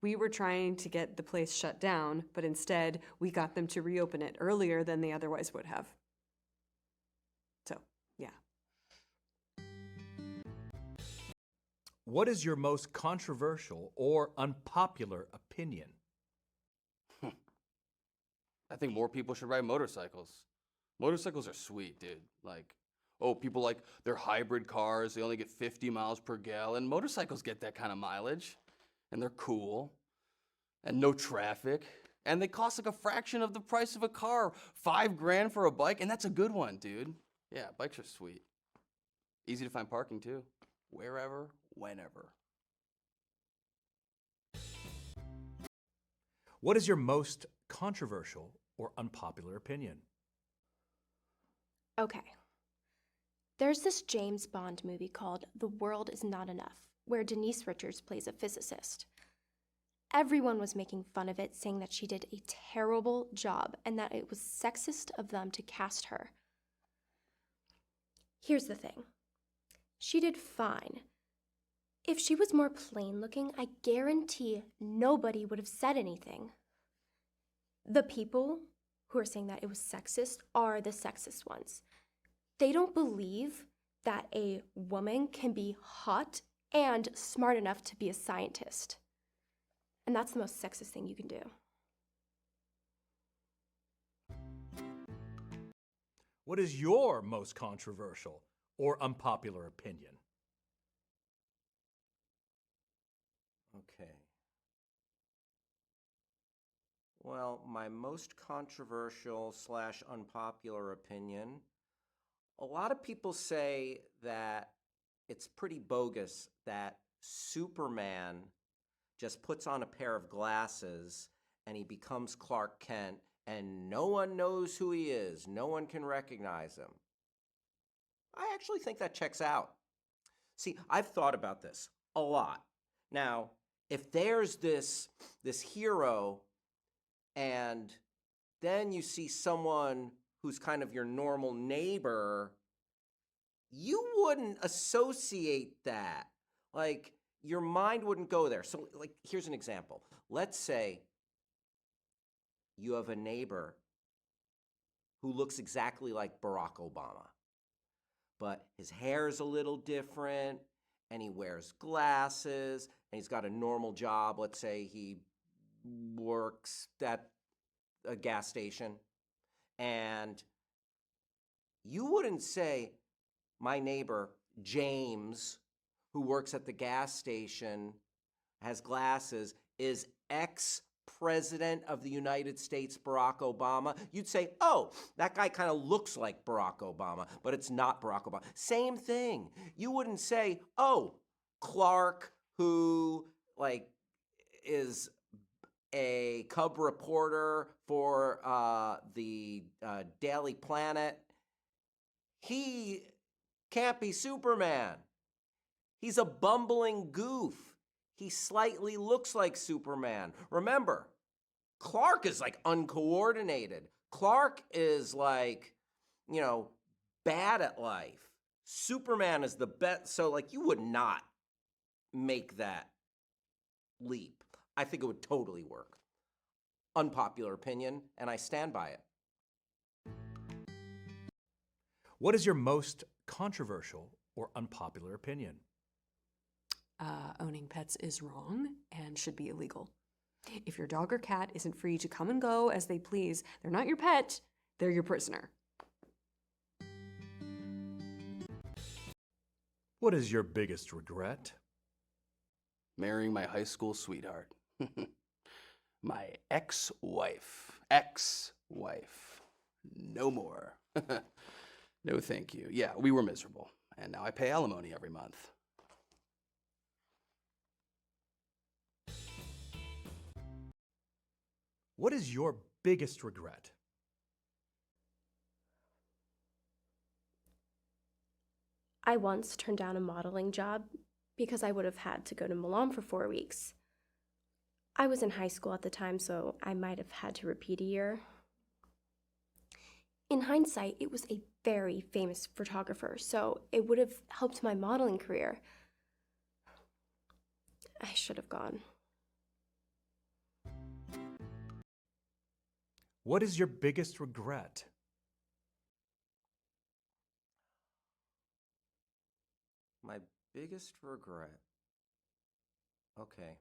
We were trying to get the place shut down, but instead we got them to reopen it earlier than they otherwise would have. So, yeah. What is your most controversial or unpopular opinion? I think more people should ride motorcycles. Motorcycles are sweet, dude. Like, oh, people like their hybrid cars, they only get 50 miles per gallon. Motorcycles get that kind of mileage, and they're cool, and no traffic, and they cost like a fraction of the price of a car. $5,000 for a bike, and that's a good one, dude. Yeah, bikes are sweet. Easy to find parking, too. Wherever, whenever. What is your most controversial or unpopular opinion? Okay. There's this James Bond movie called The World Is Not Enough, where Denise Richards plays a physicist. Everyone was making fun of it, saying that she did a terrible job and that it was sexist of them to cast her. Here's the thing. She did fine. If she was more plain looking, I guarantee nobody would have said anything. The people who are saying that it was sexist are the sexist ones. They don't believe that a woman can be hot and smart enough to be a scientist. And that's the most sexist thing you can do. What is your most controversial or unpopular opinion? Okay. Well, my most controversial / unpopular opinion, a lot of people say that it's pretty bogus that Superman just puts on a pair of glasses and he becomes Clark Kent and no one knows who he is. No one can recognize him. I actually think that checks out. See, I've thought about this a lot. Now, if there's this hero and then you see someone who's kind of your normal neighbor, you wouldn't associate that. Like, your mind wouldn't go there. So, like, here's an example. Let's say you have a neighbor who looks exactly like Barack Obama, but his hair is a little different, and he wears glasses, and he's got a normal job. Let's say he works at a gas station, and you wouldn't say, my neighbor, James, who works at the gas station, has glasses, is ex-president of the United States, Barack Obama. You'd say, oh, that guy kind of looks like Barack Obama, but it's not Barack Obama. Same thing. You wouldn't say, oh, Clark, who, like, is a cub reporter for the Daily Planet, he can't be Superman. He's a bumbling goof. He slightly looks like Superman. Remember, Clark is like uncoordinated. Clark is like, bad at life. Superman is the best. So, like, you would not make that leap. I think it would totally work. Unpopular opinion, and I stand by it. What is your most controversial or unpopular opinion? Owning pets is wrong and should be illegal. If your dog or cat isn't free to come and go as they please, they're not your pet, they're your prisoner. What is your biggest regret? Marrying my high school sweetheart. My ex-wife. Ex-wife. No more. No thank you. Yeah, we were miserable. And now I pay alimony every month. What is your biggest regret? I once turned down a modeling job because I would have had to go to Milan for 4 weeks. I was in high school at the time, so I might have had to repeat a year. In hindsight, it was a very famous photographer, so it would have helped my modeling career. I should have gone. What is your biggest regret? My biggest regret. Okay.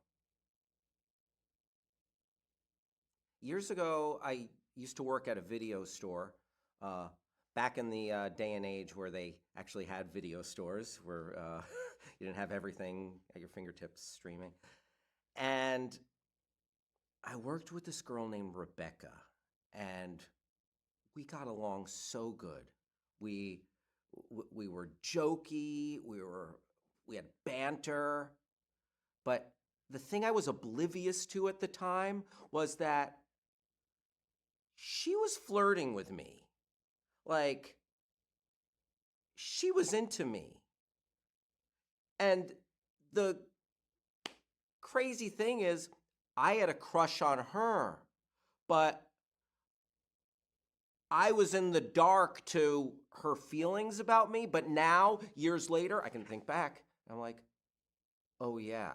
Years ago, I used to work at a video store. Uh, Back in the day and age where they actually had video stores, where you didn't have everything at your fingertips streaming. And I worked with this girl named Rebecca, and we got along so good. We we were jokey, we had banter, but the thing I was oblivious to at the time was that she was flirting with me. Like, she was into me. And the crazy thing is, I had a crush on her, but I was in the dark to her feelings about me. But now, years later, I can think back. I'm like, oh yeah,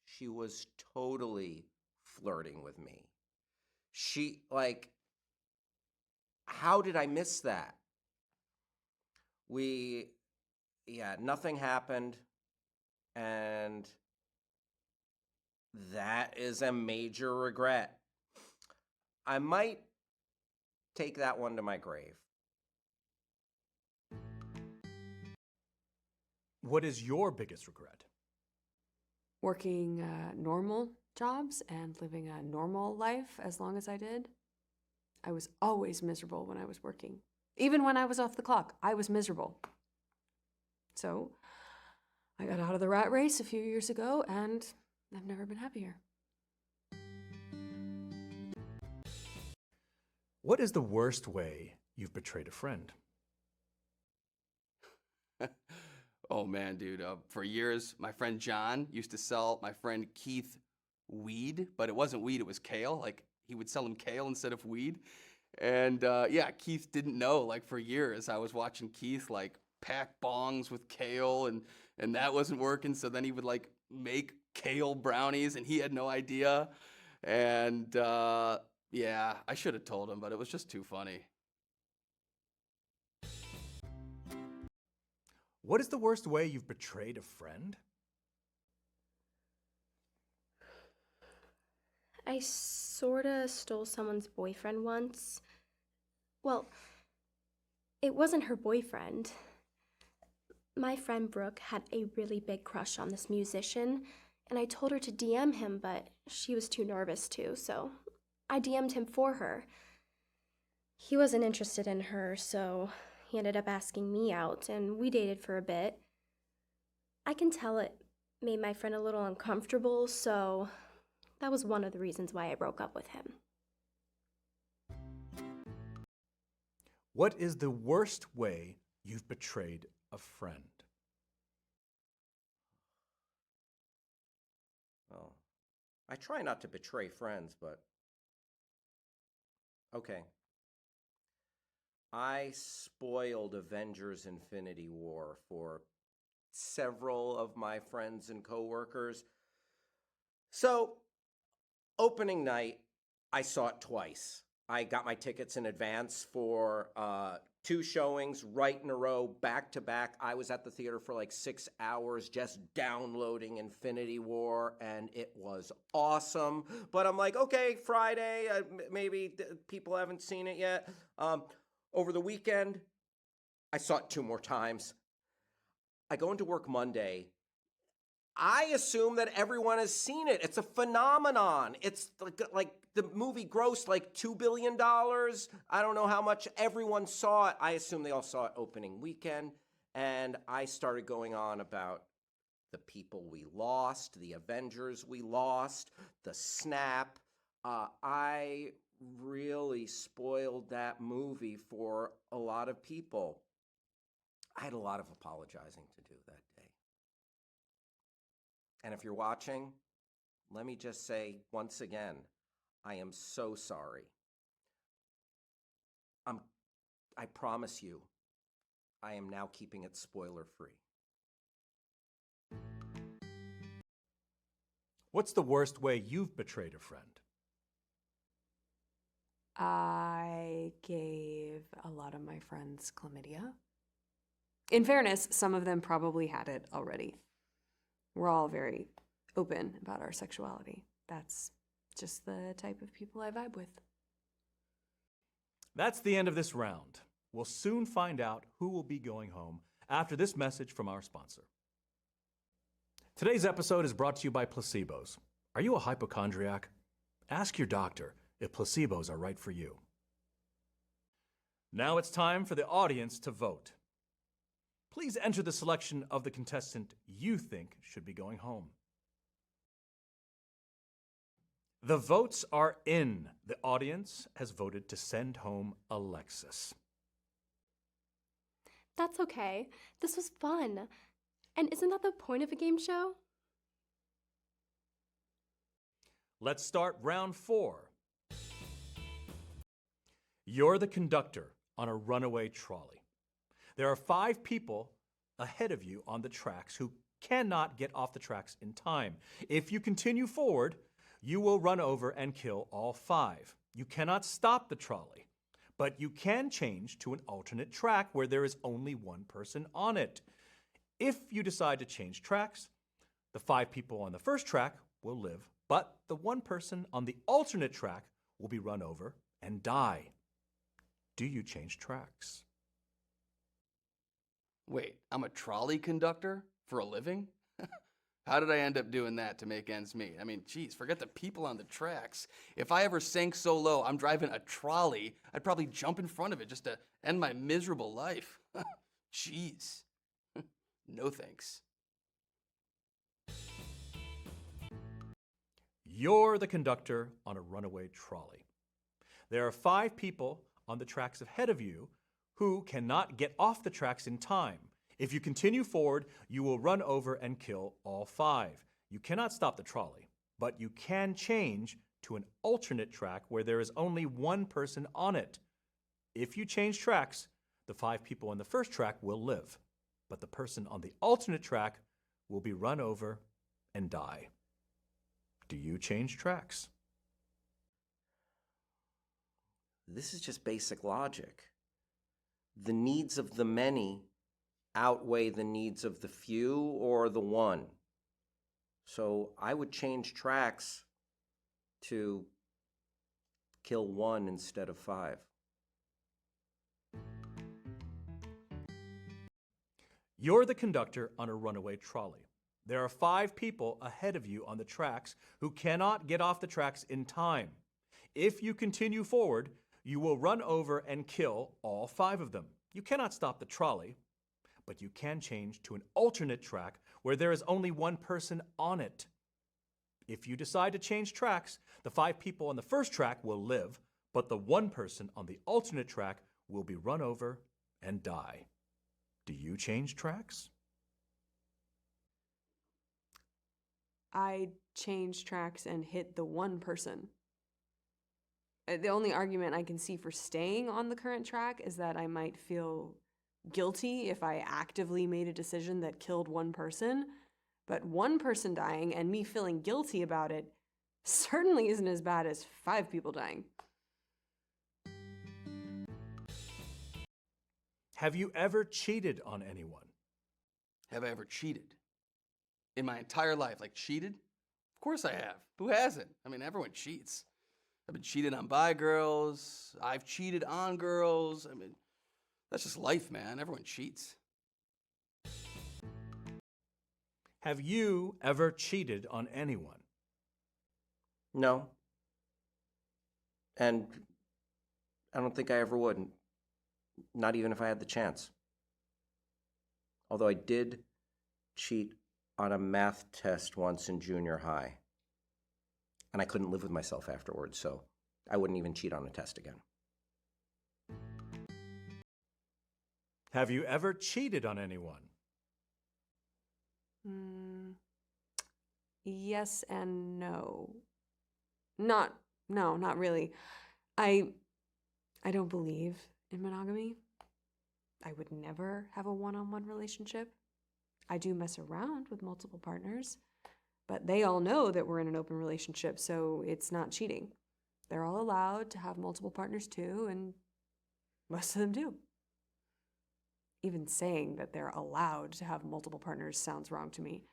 she was totally flirting with me. She, like, how did I miss that? Nothing happened. And that is a major regret. I might take that one to my grave. What is your biggest regret? Working normal jobs and living a normal life as long as I did. I was always miserable when I was working. Even when I was off the clock, I was miserable. So I got out of the rat race a few years ago, and I've never been happier. What is the worst way you've betrayed a friend? Oh man, dude. For years, my friend John used to sell my friend Keith weed, but it wasn't weed, it was kale. Like, he would sell him kale instead of weed. And yeah, Keith didn't know. Like, for years, I was watching Keith like pack bongs with kale, and that wasn't working. So then he would like make kale brownies, and he had no idea. And yeah, I should have told him, but it was just too funny. What is the worst way you've betrayed a friend? I sorta stole someone's boyfriend once. Well, it wasn't her boyfriend. My friend Brooke had a really big crush on this musician, and I told her to DM him, but she was too nervous to, so I DM'd him for her. He wasn't interested in her, so he ended up asking me out, and we dated for a bit. I can tell it made my friend a little uncomfortable, so that was one of the reasons why I broke up with him. What is the worst way you've betrayed a friend? Well, I try not to betray friends, but okay. I spoiled Avengers Infinity War for several of my friends and coworkers. So, opening night, I saw it twice. I got my tickets in advance for 2 showings right in a row, back to back. I was at the theater for like 6 hours just downloading Infinity War, and it was awesome. But I'm like, okay, Friday, maybe people haven't seen it yet. Over the weekend, I saw it 2 more times. I go into work Monday. I assume that everyone has seen it. It's a phenomenon. It's like the movie grossed like $2 billion. I don't know how much everyone saw it. I assume they all saw it opening weekend. And I started going on about the people we lost, the Avengers we lost, the snap. I really spoiled that movie for a lot of people. I had a lot of apologizing to do that day. And if you're watching, let me just say once again, I am so sorry. I promise you, I am now keeping it spoiler-free. What's the worst way you've betrayed a friend? I gave a lot of my friends chlamydia. In fairness, some of them probably had it already. We're all very open about our sexuality. That's just the type of people I vibe with. That's the end of this round. We'll soon find out who will be going home after this message from our sponsor. Today's episode is brought to you by placebos. Are you a hypochondriac? Ask your doctor if placebos are right for you. Now it's time for the audience to vote. Please enter the selection of the contestant you think should be going home. The votes are in. The audience has voted to send home Alexis. That's okay. This was fun. And isn't that the point of a game show? Let's start round 4. You're the conductor on a runaway trolley. There are 5 people ahead of you on the tracks who cannot get off the tracks in time. If you continue forward, you will run over and kill all 5. You cannot stop the trolley, but you can change to an alternate track where there is only one person on it. If you decide to change tracks, the 5 people on the first track will live, but the one person on the alternate track will be run over and die. Do you change tracks? Wait, I'm a trolley conductor for a living? How did I end up doing that to make ends meet? I mean, geez, forget the people on the tracks. If I ever sank so low I'm driving a trolley, I'd probably jump in front of it just to end my miserable life. Jeez. No thanks. You're the conductor on a runaway trolley. There are 5 people on the tracks ahead of you who cannot get off the tracks in time. If you continue forward, you will run over and kill all 5. You cannot stop the trolley, but you can change to an alternate track where there is only one person on it. If you change tracks, the 5 people on the first track will live, but the person on the alternate track will be run over and die. Do you change tracks? This is just basic logic. The needs of the many outweigh the needs of the few or the one. So I would change tracks to kill 1 instead of 5. You're the conductor on a runaway trolley. There are 5 people ahead of you on the tracks who cannot get off the tracks in time. If you continue forward, you will run over and kill all 5 of them. You cannot stop the trolley, but you can change to an alternate track where there is only one person on it. If you decide to change tracks, the 5 people on the first track will live, but the one person on the alternate track will be run over and die. Do you change tracks? I change tracks and hit the one person. The only argument I can see for staying on the current track is that I might feel guilty if I actively made a decision that killed one person. But one person dying and me feeling guilty about it certainly isn't as bad as 5 people dying. Have you ever cheated on anyone? Have I ever cheated? In my entire life, like cheated? Of course I have. Who hasn't? I mean, everyone cheats. I've been cheated on by girls. I've cheated on girls. I mean, that's just life, man. Everyone cheats. Have you ever cheated on anyone? No. And I don't think I ever would. Not even if I had the chance. Although I did cheat on a math test once in junior high. And I couldn't live with myself afterwards, so I wouldn't even cheat on a test again. Have you ever cheated on anyone? yes and no. No, not really. I don't believe in monogamy. I would never have a one-on-one relationship. I do mess around with multiple partners, but they all know that we're in an open relationship, so it's not cheating. They're all allowed to have multiple partners too, and most of them do. Even saying that they're allowed to have multiple partners sounds wrong to me.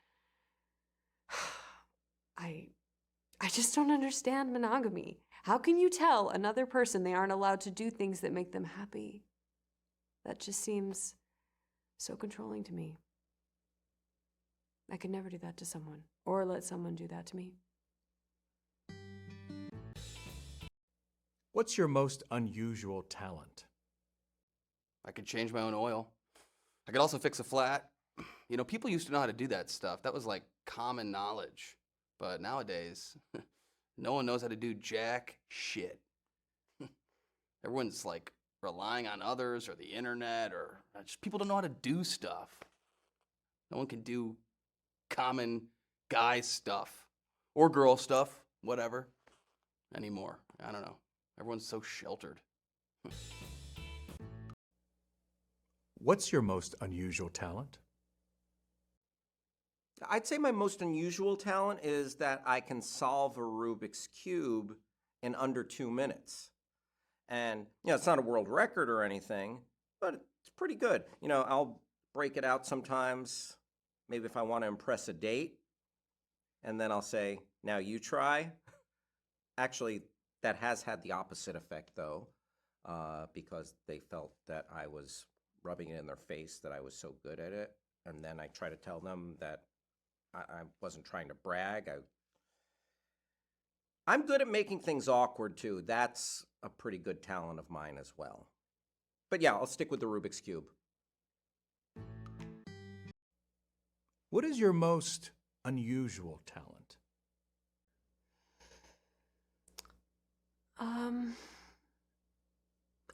I just don't understand monogamy. How can you tell another person they aren't allowed to do things that make them happy? That just seems so controlling to me. I could never do that to someone, or let someone do that to me. What's your most unusual talent? I could change my own oil. I could also fix a flat. You know, people used to know how to do that stuff. That was like common knowledge. But nowadays, no one knows how to do jack shit. Everyone's like relying on others or the internet, or just people don't know how to do stuff. No one can do common guy stuff or girl stuff, whatever, anymore. I don't know. Everyone's so sheltered. What's your most unusual talent? I'd say my most unusual talent is that I can solve a Rubik's Cube in under 2 minutes. And, it's not a world record or anything, but it's pretty good. I'll break it out sometimes, maybe if I want to impress a date, and then I'll say, now you try. Actually, that has had the opposite effect, though, because they felt that I was rubbing it in their face that I was so good at it. And then I try to tell them that I wasn't trying to brag. I'm good at making things awkward, too. That's a pretty good talent of mine as well. But yeah, I'll stick with the Rubik's Cube. What is your most unusual talent?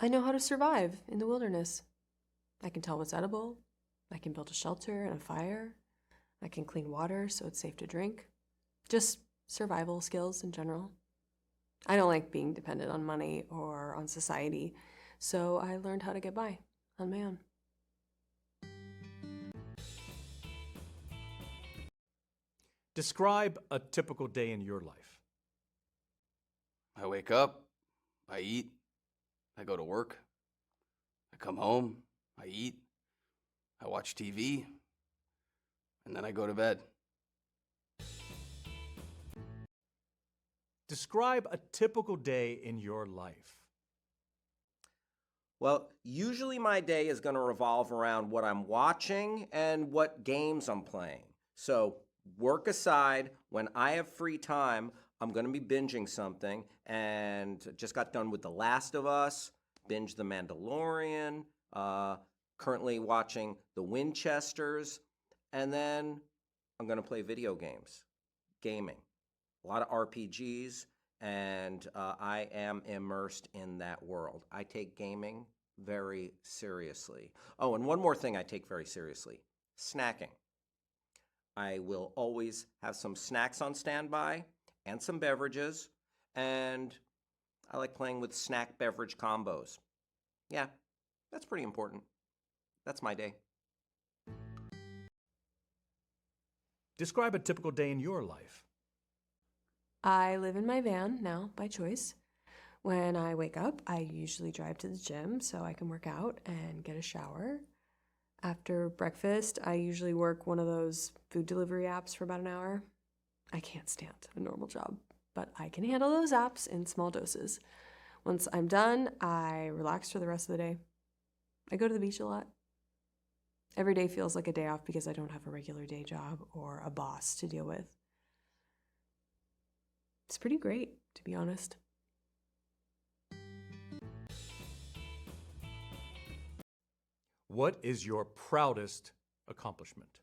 I know how to survive in the wilderness. I can tell what's edible. I can build a shelter and a fire. I can clean water so it's safe to drink. Just survival skills in general. I don't like being dependent on money or on society, so I learned how to get by on my own. Describe a typical day in your life. I wake up, I eat, I go to work, I come home, I eat, I watch TV, and then I go to bed. Describe a typical day in your life. Well, usually my day is going to revolve around what I'm watching and what games I'm playing. So, work aside, when I have free time, I'm going to be binging something, and just got done with The Last of Us, binged The Mandalorian, currently watching The Winchesters, and then I'm going to play video games, gaming, a lot of RPGs, and I am immersed in that world. I take gaming very seriously. Oh, and one more thing I take very seriously, snacking. I will always have some snacks on standby and some beverages, and I like playing with snack beverage combos. Yeah, that's pretty important. That's my day. Describe a typical day in your life. I live in my van now by choice. When I wake up, I usually drive to the gym so I can work out and get a shower. After breakfast, I usually work one of those food delivery apps for about an hour. I can't stand a normal job, but I can handle those apps in small doses. Once I'm done, I relax for the rest of the day. I go to the beach a lot. Every day feels like a day off because I don't have a regular day job or a boss to deal with. It's pretty great, to be honest. What is your proudest accomplishment?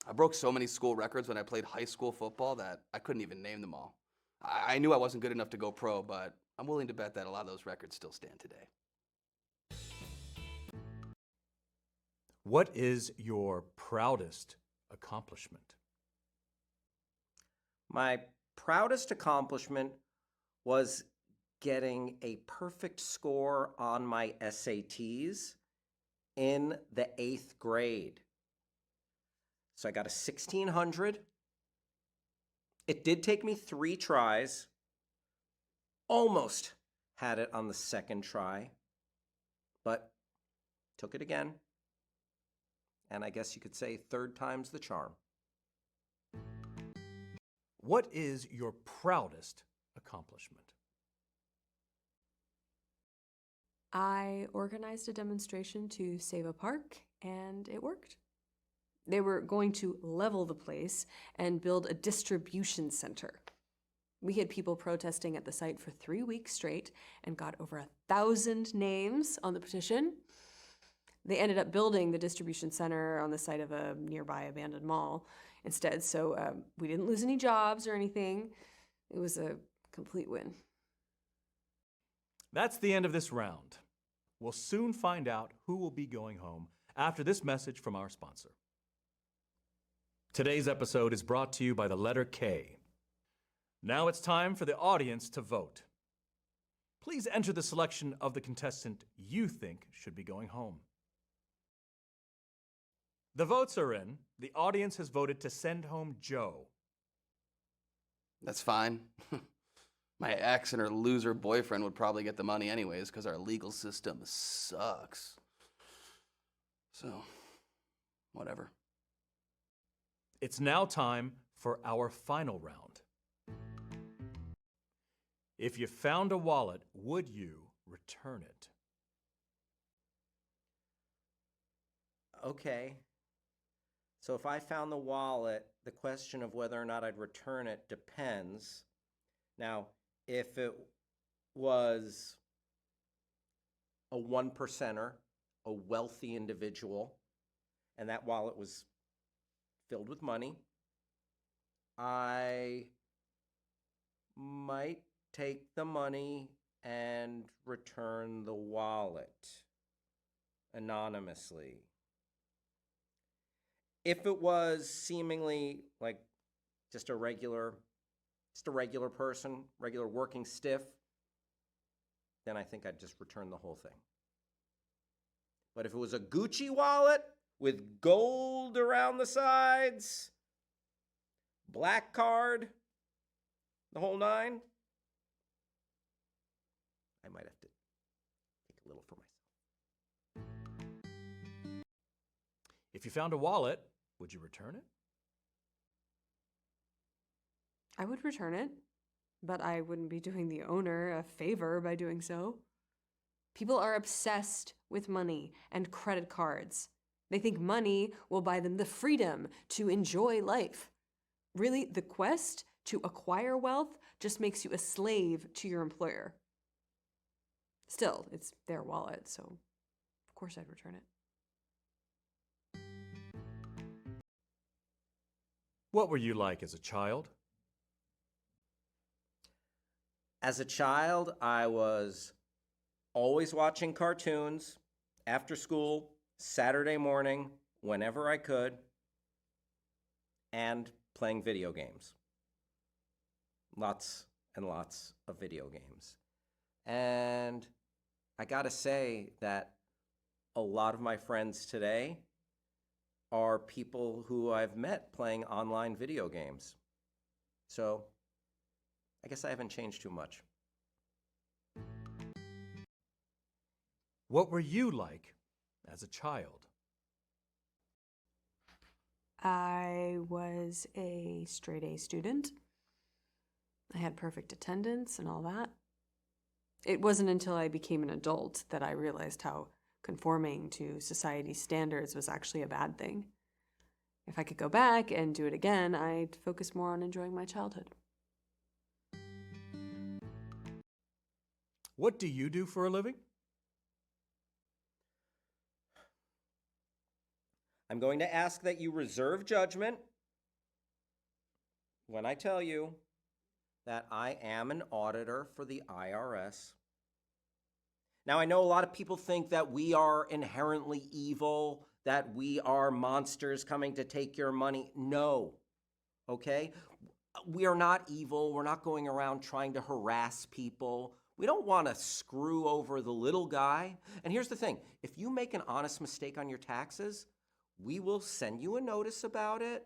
I broke so many school records when I played high school football that I couldn't even name them all. I knew I wasn't good enough to go pro, but I'm willing to bet that a lot of those records still stand today. What is your proudest accomplishment? My proudest accomplishment was getting a perfect score on my SATs in the 8th grade. So I got a 1600. It did take me 3 tries. Almost had it on the 2nd try, but took it again. And I guess you could say 3rd time's the charm. What is your proudest accomplishment? I organized a demonstration to save a park, and it worked. They were going to level the place and build a distribution center. We had people protesting at the site for 3 weeks straight and got over 1,000 names on the petition. They ended up building the distribution center on the site of a nearby abandoned mall instead, so we didn't lose any jobs or anything. It was a complete win. That's the end of this round. We'll soon find out who will be going home after this message from our sponsor. Today's episode is brought to you by the letter K. Now it's time for the audience to vote. Please enter the selection of the contestant you think should be going home. The votes are in. The audience has voted to send home Joe. That's fine. My ex and her loser boyfriend would probably get the money anyways because our legal system sucks. So, whatever. It's now time for our final round. If you found a wallet, would you return it? Okay. So if I found the wallet, the question of whether or not I'd return it depends. Now, if it was a 1%er, a wealthy individual, and that wallet was filled with money, I might take the money and return the wallet anonymously. If it was seemingly like just a regular person, regular working stiff, then I think I'd just return the whole thing. But if it was a Gucci wallet with gold around the sides, black card, the whole 9, I might have to take a little for myself. If you found a wallet, would you return it? I would return it, but I wouldn't be doing the owner a favor by doing so. People are obsessed with money and credit cards. They think money will buy them the freedom to enjoy life. Really, the quest to acquire wealth just makes you a slave to your employer. Still, it's their wallet, so of course I'd return it. What were you like as a child? As a child, I was always watching cartoons after school, Saturday morning, whenever I could, and playing video games. Lots and lots of video games. And I gotta say that a lot of my friends today are people who I've met playing online video games. So I guess I haven't changed too much. What were you like as a child? I was a straight A student. I had perfect attendance and all that. It wasn't until I became an adult that I realized how conforming to society's standards was actually a bad thing. If I could go back and do it again, I'd focus more on enjoying my childhood. What do you do for a living? I'm going to ask that you reserve judgment when I tell you that I am an auditor for the IRS. Now, I know a lot of people think that we are inherently evil, that we are monsters coming to take your money. No, okay? We are not evil. We're not going around trying to harass people. We don't want to screw over the little guy. And here's the thing. If you make an honest mistake on your taxes, we will send you a notice about it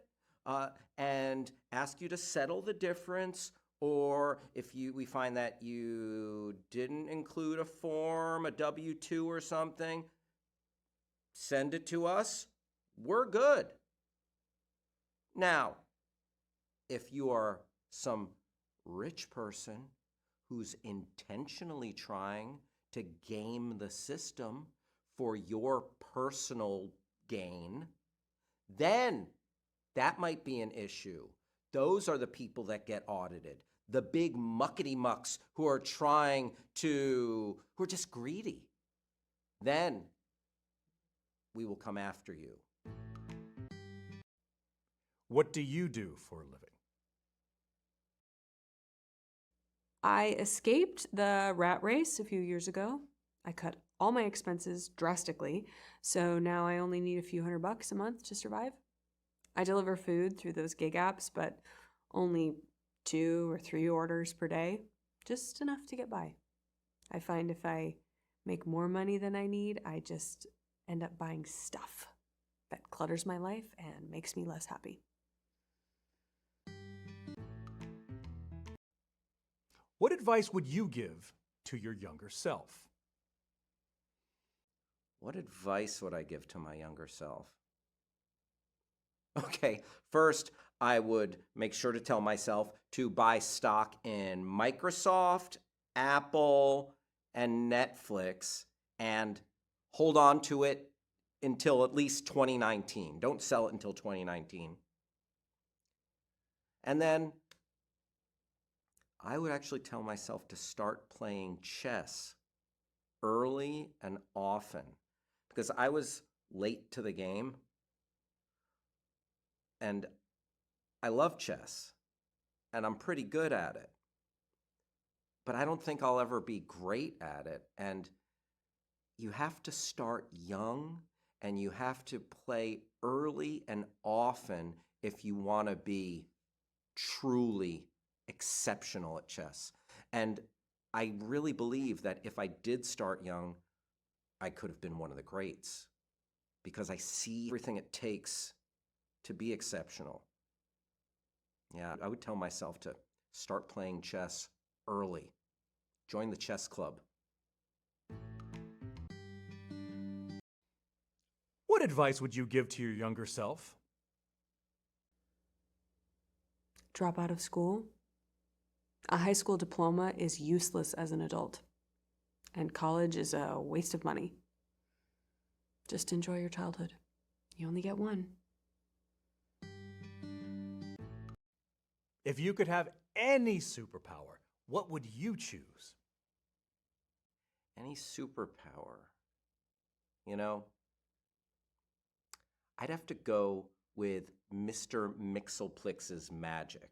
and ask you to settle the difference. Or if we find that you didn't include a form, a W-2 or something, send it to us. We're good. Now, if you are some rich person who's intentionally trying to game the system for your personal gain, then that might be an issue. Those are the people that get audited. The big muckety mucks who are who are just greedy. Then we will come after you. What do you do for a living? I escaped the rat race a few years ago. I cut all my expenses drastically, so now I only need a few $100 a month to survive. I deliver food through those gig apps, but only 2 or 3 orders per day, just enough to get by. I find if I make more money than I need, I just end up buying stuff that clutters my life and makes me less happy. What advice would you give to your younger self? What advice would I give to my younger self? Okay, first, I would make sure to tell myself to buy stock in Microsoft, Apple, and Netflix and hold on to it until at least 2019. Don't sell it until 2019. And then I would actually tell myself to start playing chess early and often because I was late to the game and I love chess and I'm pretty good at it. But I don't think I'll ever be great at it. And you have to start young and you have to play early and often if you want to be truly exceptional at chess. And I really believe that if I did start young, I could have been one of the greats because I see everything it takes to be exceptional. Yeah, I would tell myself to start playing chess early. Join the chess club. What advice would you give to your younger self? Drop out of school. A high school diploma is useless as an adult, and college is a waste of money. Just enjoy your childhood. You only get one. If you could have any superpower, what would you choose? Any superpower? You know, I'd have to go with Mr. Mixelplix's magic.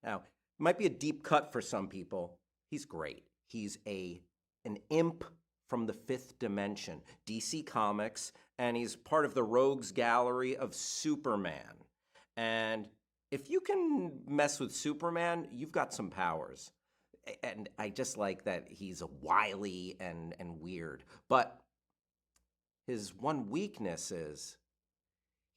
Now, it might be a deep cut for some people. He's great. He's an imp from the 5th dimension, DC Comics, and he's part of the rogues gallery of Superman. And if you can mess with Superman, you've got some powers. And I just like that he's wily and weird. But his one weakness is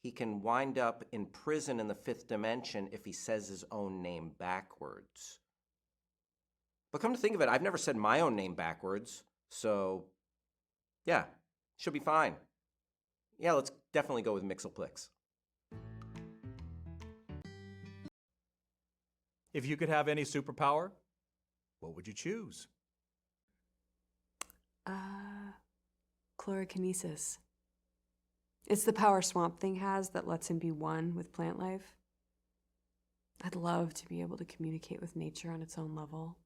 he can wind up in prison in the 5th dimension if he says his own name backwards. But come to think of it, I've never said my own name backwards. So, yeah, should be fine. Yeah, let's definitely go with Mixelplix. If you could have any superpower, what would you choose? Chlorokinesis. It's the power Swamp Thing has that lets him be one with plant life. I'd love to be able to communicate with nature on its own level.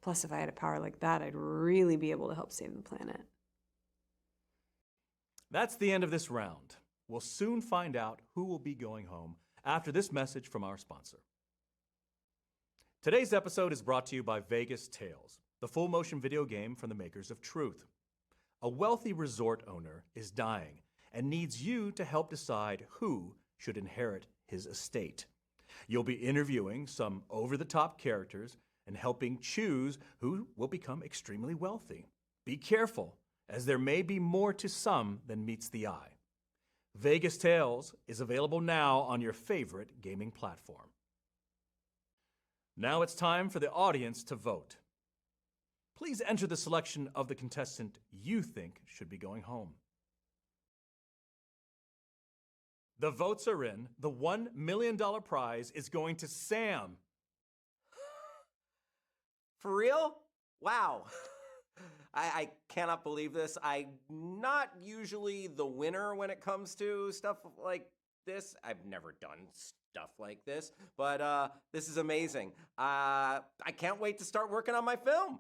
Plus, if I had a power like that, I'd really be able to help save the planet. That's the end of this round. We'll soon find out who will be going home after this message from our sponsor. Today's episode is brought to you by Vegas Tales, the full-motion video game from the makers of Truth. A wealthy resort owner is dying and needs you to help decide who should inherit his estate. You'll be interviewing some over-the-top characters and helping choose who will become extremely wealthy. Be careful, as there may be more to some than meets the eye. Vegas Tales is available now on your favorite gaming platform. Now it's time for the audience to vote. Please enter the selection of the contestant you think should be going home. The votes are in. The $1 million prize is going to Sam. For real? Wow. I cannot believe this. I'm not usually the winner when it comes to stuff like this. I've never done stuff like this, but this is amazing. I can't wait to start working on my film.